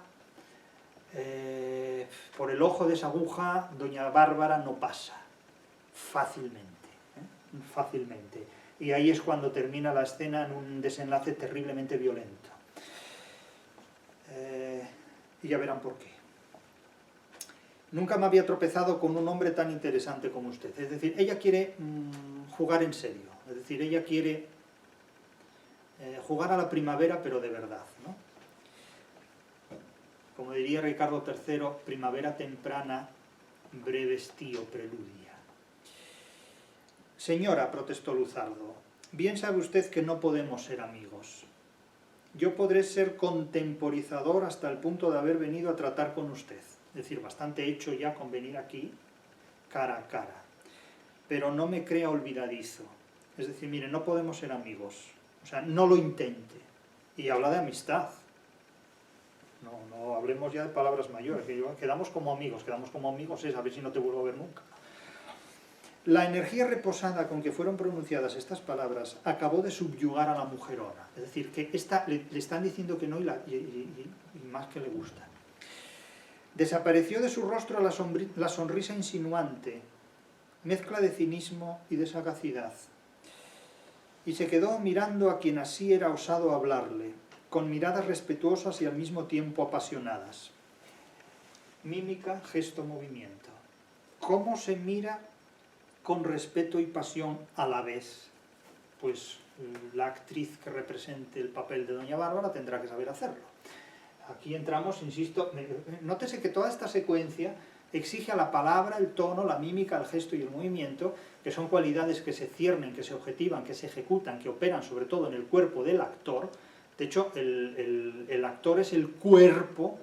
por el ojo de esa aguja, Doña Bárbara no pasa. Fácilmente, fácilmente. Y ahí es cuando termina la escena en un desenlace terriblemente violento. Y ya verán por qué. Nunca me había tropezado con un hombre tan interesante como usted. Es decir, ella quiere jugar en serio. Es decir, ella quiere jugar a la primavera, pero de verdad, ¿no? Como diría Ricardo III, primavera temprana, breve estío preludia. Señora, protestó Luzardo, bien sabe usted que no podemos ser amigos. Yo podré ser contemporizador hasta el punto de haber venido a tratar con usted. Es decir, bastante hecho ya con venir aquí, cara a cara. Pero no me crea olvidadizo. Es decir, mire, no podemos ser amigos. O sea, no lo intente. Y habla de amistad. No hablemos ya de palabras mayores. Quedamos como amigos es a ver si no te vuelvo a ver nunca. La energía reposada con que fueron pronunciadas estas palabras acabó de subyugar a la mujerona. Es decir, que le están diciendo que no y más que le gusta. Desapareció de su rostro la sonrisa insinuante, mezcla de cinismo y de sagacidad. Y se quedó mirando a quien así era osado hablarle, con miradas respetuosas y al mismo tiempo apasionadas. Mímica, gesto, movimiento. ¿Cómo se mira con respeto y pasión a la vez? Pues la actriz que represente el papel de Doña Bárbara tendrá que saber hacerlo. Aquí entramos, insisto, nótese que toda esta secuencia exige a la palabra, el tono, la mímica, el gesto y el movimiento, que son cualidades que se ciernen, que se objetivan, que se ejecutan, que operan sobre todo en el cuerpo del actor. De hecho, el actor es el cuerpo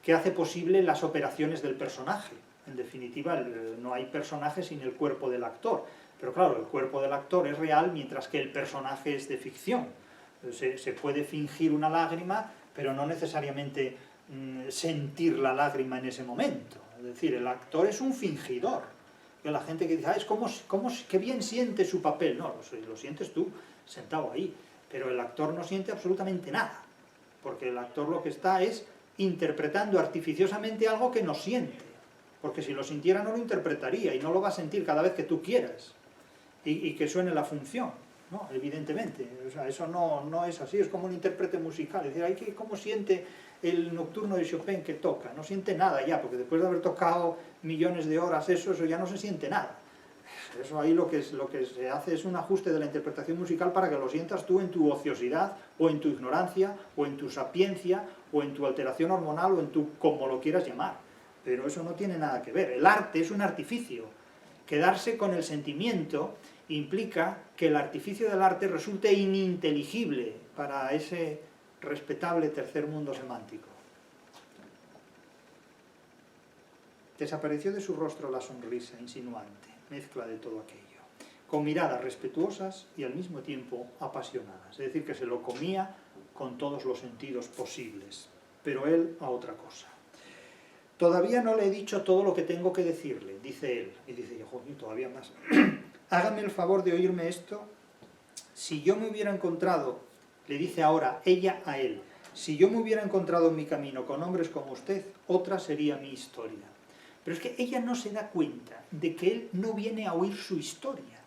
que hace posible las operaciones del personaje. En definitiva, no hay personaje sin el cuerpo del actor. Pero claro, el cuerpo del actor es real, mientras que el personaje es de ficción. Se puede fingir una lágrima, pero no necesariamente sentir la lágrima en ese momento. Es decir, el actor es un fingidor. Que la gente que dice, qué bien siente su papel. No, lo sientes tú, sentado ahí. Pero el actor no siente absolutamente nada. Porque el actor lo que está es interpretando artificiosamente algo que no siente. Porque si lo sintiera no lo interpretaría y no lo va a sentir cada vez que tú quieras. Y que suene la función, ¿no? Evidentemente. O sea, eso no es así, es como un intérprete musical. Es decir, ¿cómo siente el nocturno de Chopin que toca? No siente nada ya, porque después de haber tocado millones de horas eso ya no se siente nada. Eso ahí lo que se hace es un ajuste de la interpretación musical para que lo sientas tú en tu ociosidad, o en tu ignorancia, o en tu sapiencia, o en tu alteración hormonal, o en tu como lo quieras llamar. Pero eso no tiene nada que ver. El arte es un artificio. Quedarse con el sentimiento implica que el artificio del arte resulte ininteligible para ese respetable tercer mundo semántico. Desapareció de su rostro la sonrisa insinuante, mezcla de todo aquello, con miradas respetuosas y al mismo tiempo apasionadas. Es decir, que se lo comía con todos los sentidos posibles, pero él a otra cosa. Todavía no le he dicho todo lo que tengo que decirle, dice él. Y dice, joder, todavía más. Hágame el favor de oírme esto si yo me hubiera encontrado, le dice ahora ella a él, si yo me hubiera encontrado en mi camino con hombres como usted, otra sería mi historia. Pero es que ella no se da cuenta de que él no viene a oír su historia.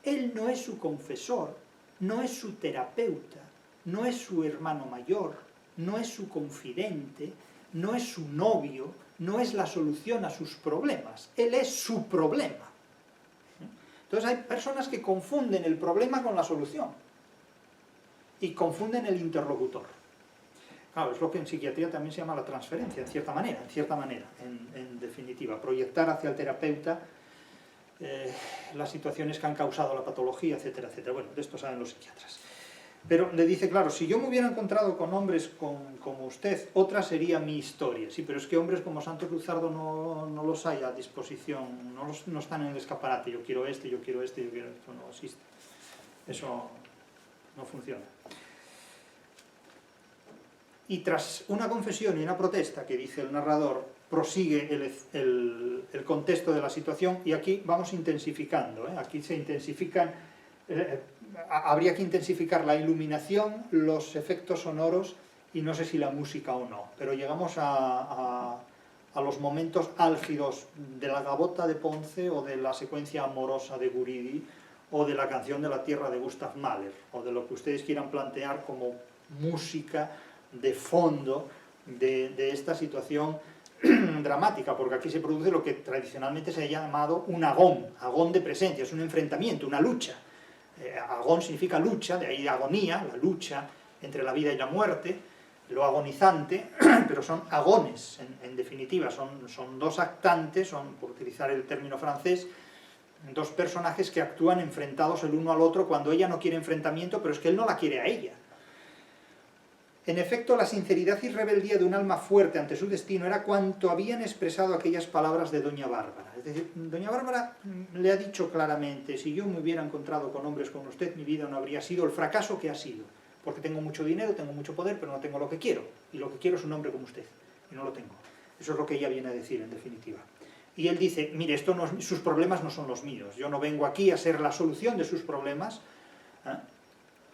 Él no es su confesor, no es su terapeuta, no es su hermano mayor, no es su confidente, no es su novio, no es la solución a sus problemas. Él es su problema. Entonces hay personas que confunden el problema con la solución y confunden el interlocutor. Claro, es lo que en psiquiatría también se llama la transferencia, en cierta manera, en definitiva, proyectar hacia el terapeuta las situaciones que han causado la patología, etcétera, etcétera. Bueno, de esto saben los psiquiatras. Pero le dice, claro, si yo me hubiera encontrado con hombres como usted, otra sería mi historia. Sí, pero es que hombres como Santos Luzardo no los hay a disposición, no están en el escaparate. Yo quiero este, yo quiero este, yo quiero esto. No existe. Eso no funciona. Y tras una confesión y una protesta que dice el narrador, prosigue el contexto de la situación y aquí vamos intensificando. Aquí se intensifican, habría que intensificar la iluminación, los efectos sonoros y no sé si la música o no, pero llegamos a los momentos álgidos de la Gavota de Ponce o de la secuencia amorosa de Guridi o de la canción de la tierra de Gustav Mahler o de lo que ustedes quieran plantear como música de fondo de esta situación dramática, porque aquí se produce lo que tradicionalmente se ha llamado un agón de presencia, es un enfrentamiento, una lucha. Agón significa lucha, de ahí agonía, la lucha entre la vida y la muerte, lo agonizante, pero son agones, en definitiva, son dos actantes, son, por utilizar el término francés, dos personajes que actúan enfrentados el uno al otro cuando ella no quiere enfrentamiento, pero es que él no la quiere a ella. En efecto, la sinceridad y rebeldía de un alma fuerte ante su destino era cuanto habían expresado aquellas palabras de doña Bárbara. Es decir, doña Bárbara le ha dicho claramente, si yo me hubiera encontrado con hombres como usted, mi vida no habría sido el fracaso que ha sido, porque tengo mucho dinero, tengo mucho poder, pero no tengo lo que quiero, y lo que quiero es un hombre como usted, y no lo tengo. Eso es lo que ella viene a decir, en definitiva. Y él dice, mire, sus problemas no son los míos, yo no vengo aquí a ser la solución de sus problemas,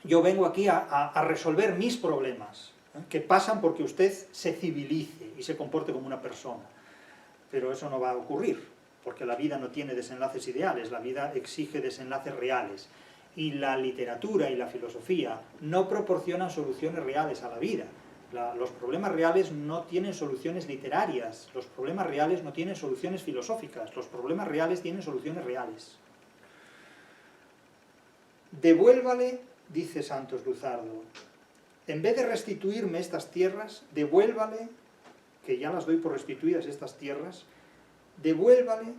yo vengo aquí a resolver mis problemas, que pasan porque usted se civilice y se comporte como una persona. Pero eso no va a ocurrir, porque la vida no tiene desenlaces ideales, la vida exige desenlaces reales. Y la literatura y la filosofía no proporcionan soluciones reales a la vida. Los problemas reales no tienen soluciones literarias, los problemas reales no tienen soluciones filosóficas, los problemas reales tienen soluciones reales. Devuélvale, dice Santos Luzardo, en vez de restituirme estas tierras, devuélvale, que ya las doy por restituidas estas tierras, devuélvale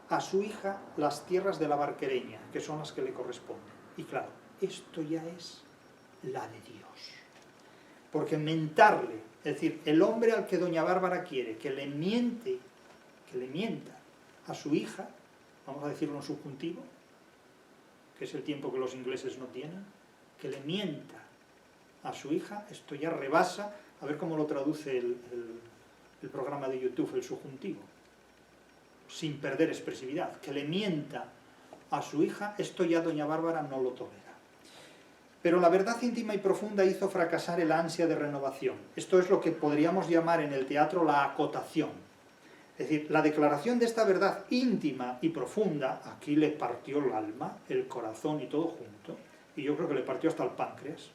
a su hija las tierras de la Barquereña, que son las que le corresponden. Y claro, esto ya es la de Dios. Porque mentarle, es decir, el hombre al que doña Bárbara quiere que le mienta a su hija, vamos a decirlo en subjuntivo, que es el tiempo que los ingleses no tienen, que le mienta a su hija, esto ya rebasa, a ver cómo lo traduce el programa de YouTube, el subjuntivo, sin perder expresividad, que le mienta a su hija, esto ya doña Bárbara no lo tolera. Pero la verdad íntima y profunda hizo fracasar el ansia de renovación. Esto es lo que podríamos llamar en el teatro la acotación. Es decir, la declaración de esta verdad íntima y profunda, aquí le partió el alma, el corazón y todo junto, y yo creo que le partió hasta el páncreas,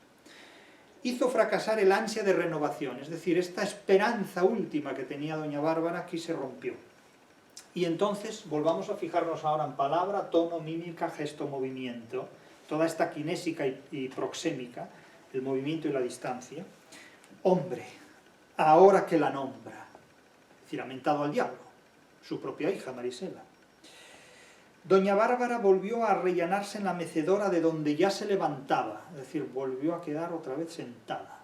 hizo fracasar el ansia de renovación, es decir, esta esperanza última que tenía doña Bárbara aquí se rompió. Y entonces volvamos a fijarnos ahora en palabra, tono, mímica, gesto, movimiento, toda esta kinésica y proxémica, el movimiento y la distancia. Hombre, ahora que la nombra, es decir, ha mentado al diablo, su propia hija Marisela. Doña Bárbara volvió a arrellanarse en la mecedora de donde ya se levantaba, es decir, volvió a quedar otra vez sentada.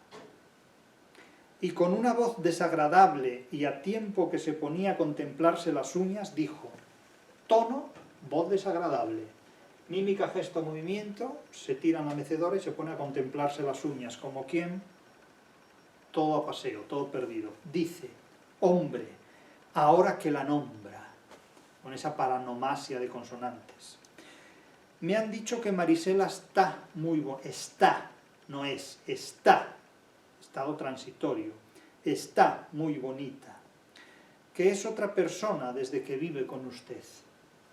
Y con una voz desagradable y a tiempo que se ponía a contemplarse las uñas, dijo, tono, voz desagradable, mímica, gesto, movimiento, se tira en la mecedora y se pone a contemplarse las uñas, como quien, todo a paseo, todo perdido. Dice, hombre, ahora que la nombra, con esa paranomasia de consonantes. Me han dicho que Marisela está muy bonita. Está, no es, está. Estado transitorio. Está muy bonita. Que es otra persona desde que vive con usted.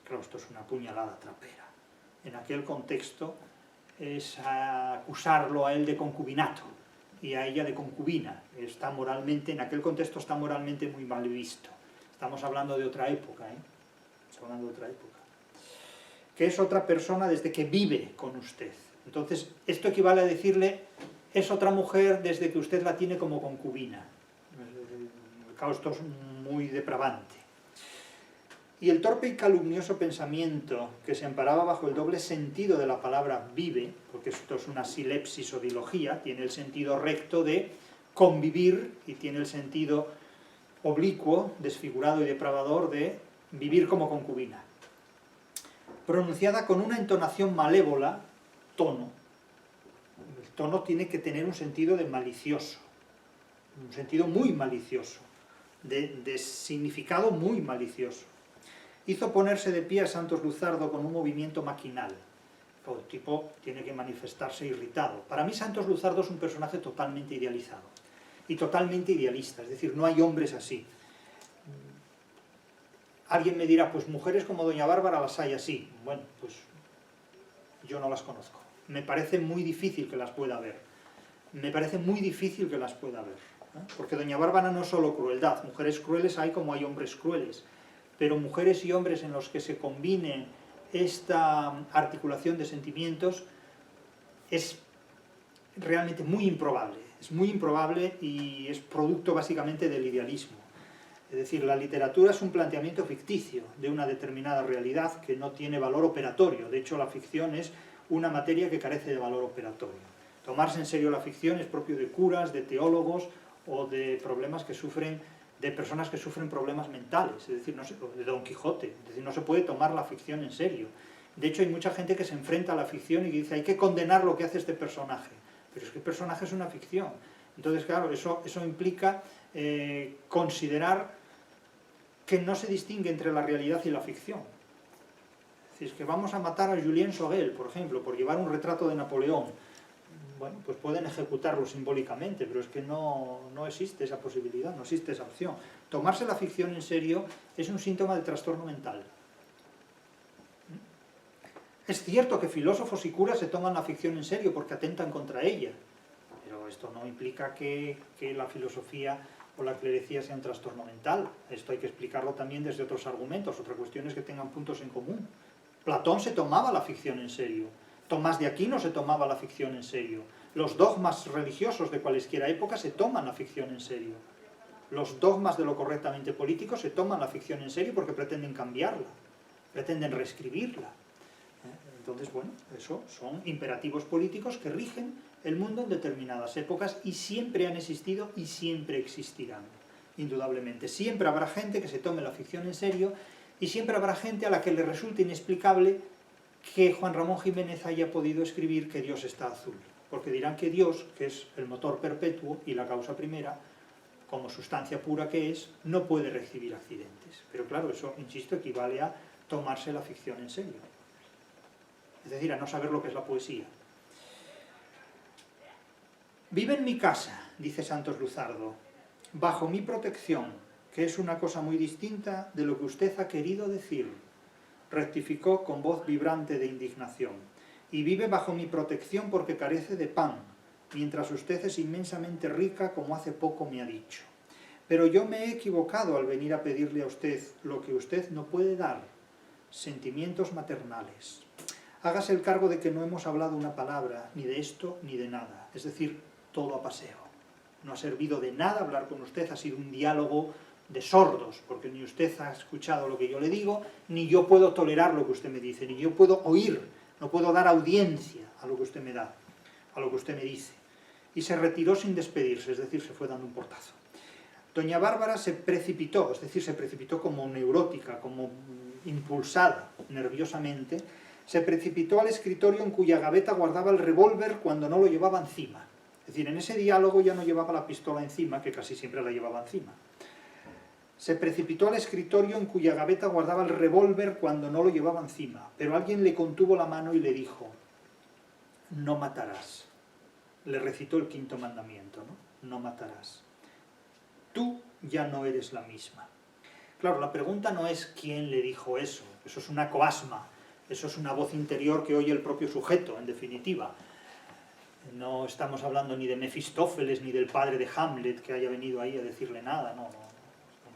Claro, esto es una puñalada trapera. En aquel contexto es acusarlo a él de concubinato y a ella de concubina. Está moralmente, en aquel contexto está moralmente muy mal visto. Estamos hablando de otra época, ¿eh? Estamos hablando de otra época. Que es otra persona desde que vive con usted. Entonces, esto equivale a decirle, es otra mujer desde que usted la tiene como concubina. Claro, esto es muy depravante. Y el torpe y calumnioso pensamiento que se amparaba bajo el doble sentido de la palabra vive, porque esto es una silepsis o dilogía, tiene el sentido recto de convivir y tiene el sentido oblicuo, desfigurado y depravador de vivir como concubina. Pronunciada con una entonación malévola, tono. El tono tiene que tener un sentido de malicioso, un sentido muy malicioso, de significado muy malicioso. Hizo ponerse de pie a Santos Luzardo con un movimiento maquinal. El tipo tiene que manifestarse irritado. Para mí Santos Luzardo es un personaje totalmente idealizado y totalmente idealista, es decir, no hay hombres así. Alguien me dirá, pues mujeres como doña Bárbara las hay así. Bueno, pues yo no las conozco. Me parece muy difícil que las pueda haber. Me parece muy difícil que las pueda haber. Porque doña Bárbara no es solo crueldad. Mujeres crueles hay como hay hombres crueles. Pero mujeres y hombres en los que se combine esta articulación de sentimientos es realmente muy improbable. Es muy improbable y es producto básicamente del idealismo. Es decir, la literatura es un planteamiento ficticio de una determinada realidad que no tiene valor operatorio. De hecho, la ficción es una materia que carece de valor operatorio. Tomarse en serio la ficción es propio de curas, de teólogos o de problemas que sufren, de personas que sufren problemas mentales, es decir, de Don Quijote. Es decir, no se puede tomar la ficción en serio. De hecho, hay mucha gente que se enfrenta a la ficción y dice, hay que condenar lo que hace este personaje. Pero es que el personaje es una ficción. Entonces, claro, eso implica considerar que no se distingue entre la realidad y la ficción. Es decir, es que vamos a matar a Julien Sorel, por ejemplo, por llevar un retrato de Napoleón. Bueno, pues pueden ejecutarlo simbólicamente, pero es que no existe esa posibilidad, no existe esa opción. Tomarse la ficción en serio es un síntoma de trastorno mental. Es cierto que filósofos y curas se toman la ficción en serio porque atentan contra ella, pero esto no implica que la filosofía o la clerecía sea un trastorno mental. Esto hay que explicarlo también desde otros argumentos, otras cuestiones que tengan puntos en común. Platón se tomaba la ficción en serio. Tomás de Aquino se tomaba la ficción en serio. Los dogmas religiosos de cualesquiera época se toman la ficción en serio. Los dogmas de lo correctamente político se toman la ficción en serio porque pretenden cambiarla, pretenden reescribirla. Entonces, bueno, eso son imperativos políticos que rigen el mundo en determinadas épocas y siempre han existido y siempre existirán, indudablemente. Siempre habrá gente que se tome la ficción en serio y siempre habrá gente a la que le resulte inexplicable que Juan Ramón Jiménez haya podido escribir que Dios está azul. Porque dirán que Dios, que es el motor perpetuo y la causa primera, como sustancia pura que es, no puede recibir accidentes. Pero claro, eso, insisto, equivale a tomarse la ficción en serio. Es decir, a no saber lo que es la poesía. Vive en mi casa, dice Santos Luzardo, bajo mi protección, que es una cosa muy distinta de lo que usted ha querido decir, rectificó con voz vibrante de indignación. Y vive bajo mi protección porque carece de pan, mientras usted es inmensamente rica como hace poco me ha dicho. Pero yo me he equivocado al venir a pedirle a usted lo que usted no puede dar, sentimientos maternales. Hágase el cargo de que no hemos hablado una palabra, ni de esto ni de nada, es decir, todo a paseo. No ha servido de nada hablar con usted, ha sido un diálogo de sordos, porque ni usted ha escuchado lo que yo le digo, ni yo puedo tolerar lo que usted me dice, ni yo puedo oír, no puedo dar audiencia a lo que usted me da, a lo que usted me dice. Y se retiró sin despedirse, es decir, se fue dando un portazo. Doña Bárbara se precipitó, es decir, se precipitó como neurótica, como impulsada nerviosamente, se precipitó al escritorio en cuya gaveta guardaba el revólver cuando no lo llevaba encima. Es decir, en ese diálogo ya no llevaba la pistola encima, que casi siempre la llevaba encima. se precipitó al escritorio en cuya gaveta guardaba el revólver cuando no lo llevaba encima, pero alguien le contuvo la mano y le dijo: no matarás. Le recitó el quinto mandamiento, ¿no? No matarás. Tú ya no eres la misma. Claro, la pregunta no es quién le dijo eso es una coasma, eso es una voz interior que oye el propio sujeto, en definitiva. No estamos hablando ni de Mefistófeles ni del padre de Hamlet que haya venido ahí a decirle nada, no.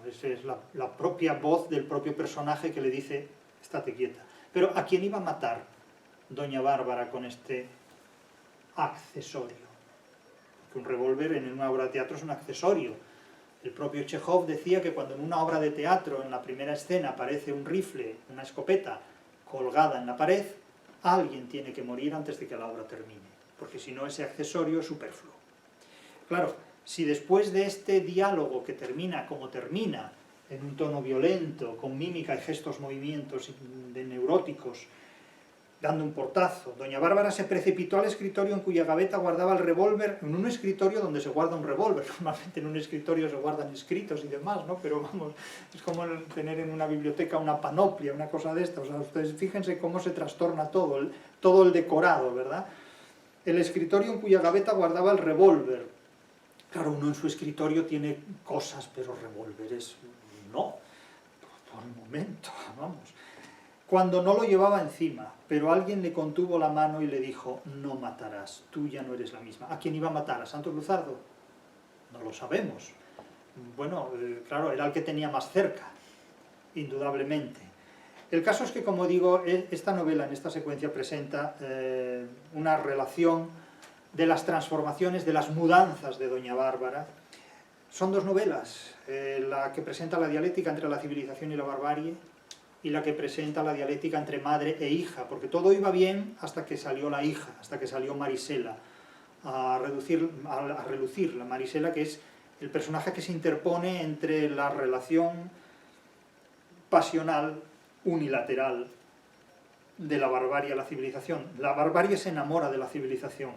Esa es la propia voz del propio personaje que le dice: estate quieta. Pero ¿a quién iba a matar doña Bárbara con este accesorio? Porque un revólver en una obra de teatro es un accesorio. El propio Chekhov decía que cuando en una obra de teatro, en la primera escena, aparece un rifle, una escopeta colgada en la pared, alguien tiene que morir antes de que la obra termine, porque si no ese accesorio es superfluo. Claro, si después de este diálogo que termina como termina, en un tono violento, con mímica y gestos, movimientos de neuróticos, dando un portazo, doña Bárbara se precipitó al escritorio en cuya gaveta guardaba el revólver, en un escritorio donde se guarda un revólver. Normalmente en un escritorio se guardan escritos y demás, ¿no? Pero vamos, es como tener en una biblioteca una panoplia, una cosa de esta. O sea, ustedes fíjense cómo se trastorna todo el decorado, ¿verdad? El escritorio en cuya gaveta guardaba el revólver. Claro, uno en su escritorio tiene cosas, pero revólveres no, por el momento, vamos. Cuando no lo llevaba encima, pero alguien le contuvo la mano y le dijo: no matarás, tú ya no eres la misma. ¿A quién iba a matar? ¿A Santos Luzardo? No lo sabemos. Bueno, claro, era el que tenía más cerca, indudablemente. El caso es que, como digo, esta novela en esta secuencia presenta una relación de las transformaciones, de las mudanzas de doña Bárbara. Son dos novelas, la que presenta la dialéctica entre la civilización y la barbarie, y la que presenta la dialéctica entre madre e hija, porque todo iba bien hasta que salió la hija, hasta que salió Marisela a relucir, la Marisela, que es el personaje que se interpone entre la relación pasional unilateral de la barbarie a la civilización. La barbarie se enamora de la civilización.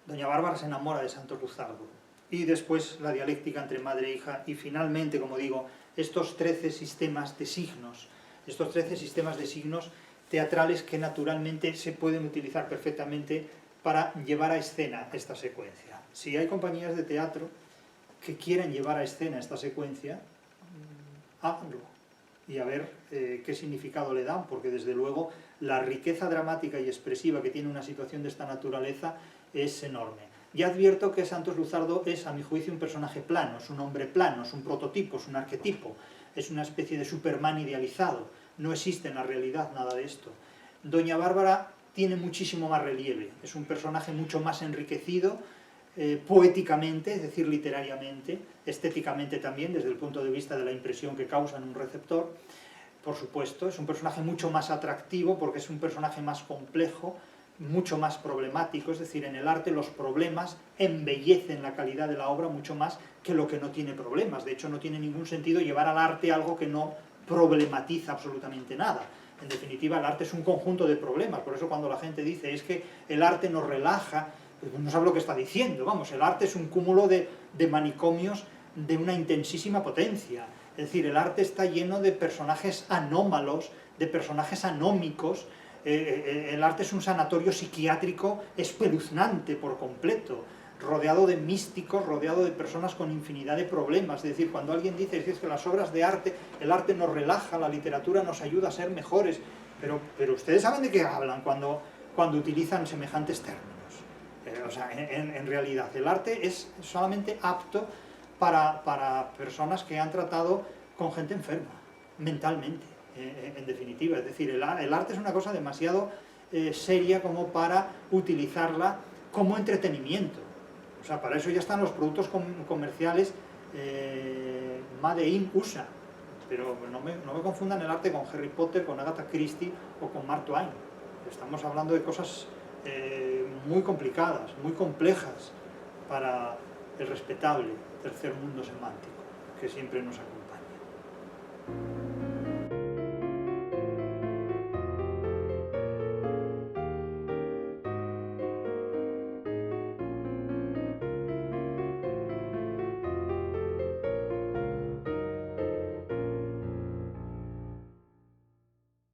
Doña Bárbara se enamora de Santos Luzardo. Y después la dialéctica entre madre e hija, y finalmente, como digo, estos 13 sistemas de signos, estos 13 sistemas de signos teatrales que naturalmente se pueden utilizar perfectamente para llevar a escena esta secuencia. Si hay compañías de teatro que quieran llevar a escena esta secuencia, háganlo y a ver qué significado le dan, porque desde luego la riqueza dramática y expresiva que tiene una situación de esta naturaleza es enorme. Ya advierto que Santos Luzardo es, a mi juicio, un personaje plano, es un hombre plano, es un prototipo, es un arquetipo, es una especie de Superman idealizado. No existe en la realidad nada de esto. Doña Bárbara tiene muchísimo más relieve, es un personaje mucho más enriquecido poéticamente, es decir, literariamente, estéticamente también, desde el punto de vista de la impresión que causa en un receptor, por supuesto. Es un personaje mucho más atractivo porque es un personaje más complejo, mucho más problemático, es decir, en el arte los problemas embellecen la calidad de la obra mucho más que lo que no tiene problemas. De hecho, no tiene ningún sentido llevar al arte algo que no problematiza absolutamente nada. En definitiva, el arte es un conjunto de problemas. Por eso cuando la gente dice es que el arte nos relaja, pues no sabe lo que está diciendo. Vamos, el arte es un cúmulo de manicomios de una intensísima potencia. Es decir, el arte está lleno de personajes anómalos, de personajes anómicos. El arte es un sanatorio psiquiátrico espeluznante por completo, rodeado de místicos, rodeado de personas con infinidad de problemas. Es decir, cuando alguien dice es que las obras de arte, el arte nos relaja, la literatura nos ayuda a ser mejores, pero ustedes saben de qué hablan cuando utilizan semejantes términos. O sea, en realidad, el arte es solamente apto para personas que han tratado con gente enferma, mentalmente. En definitiva, es decir, el arte es una cosa demasiado seria como para utilizarla como entretenimiento. O sea, para eso ya están los productos comerciales Made in USA. Pero no me confundan el arte con Harry Potter, con Agatha Christie o con Mark Twain. Estamos hablando de cosas muy complicadas, muy complejas para el respetable tercer mundo semántico que siempre nos acompaña.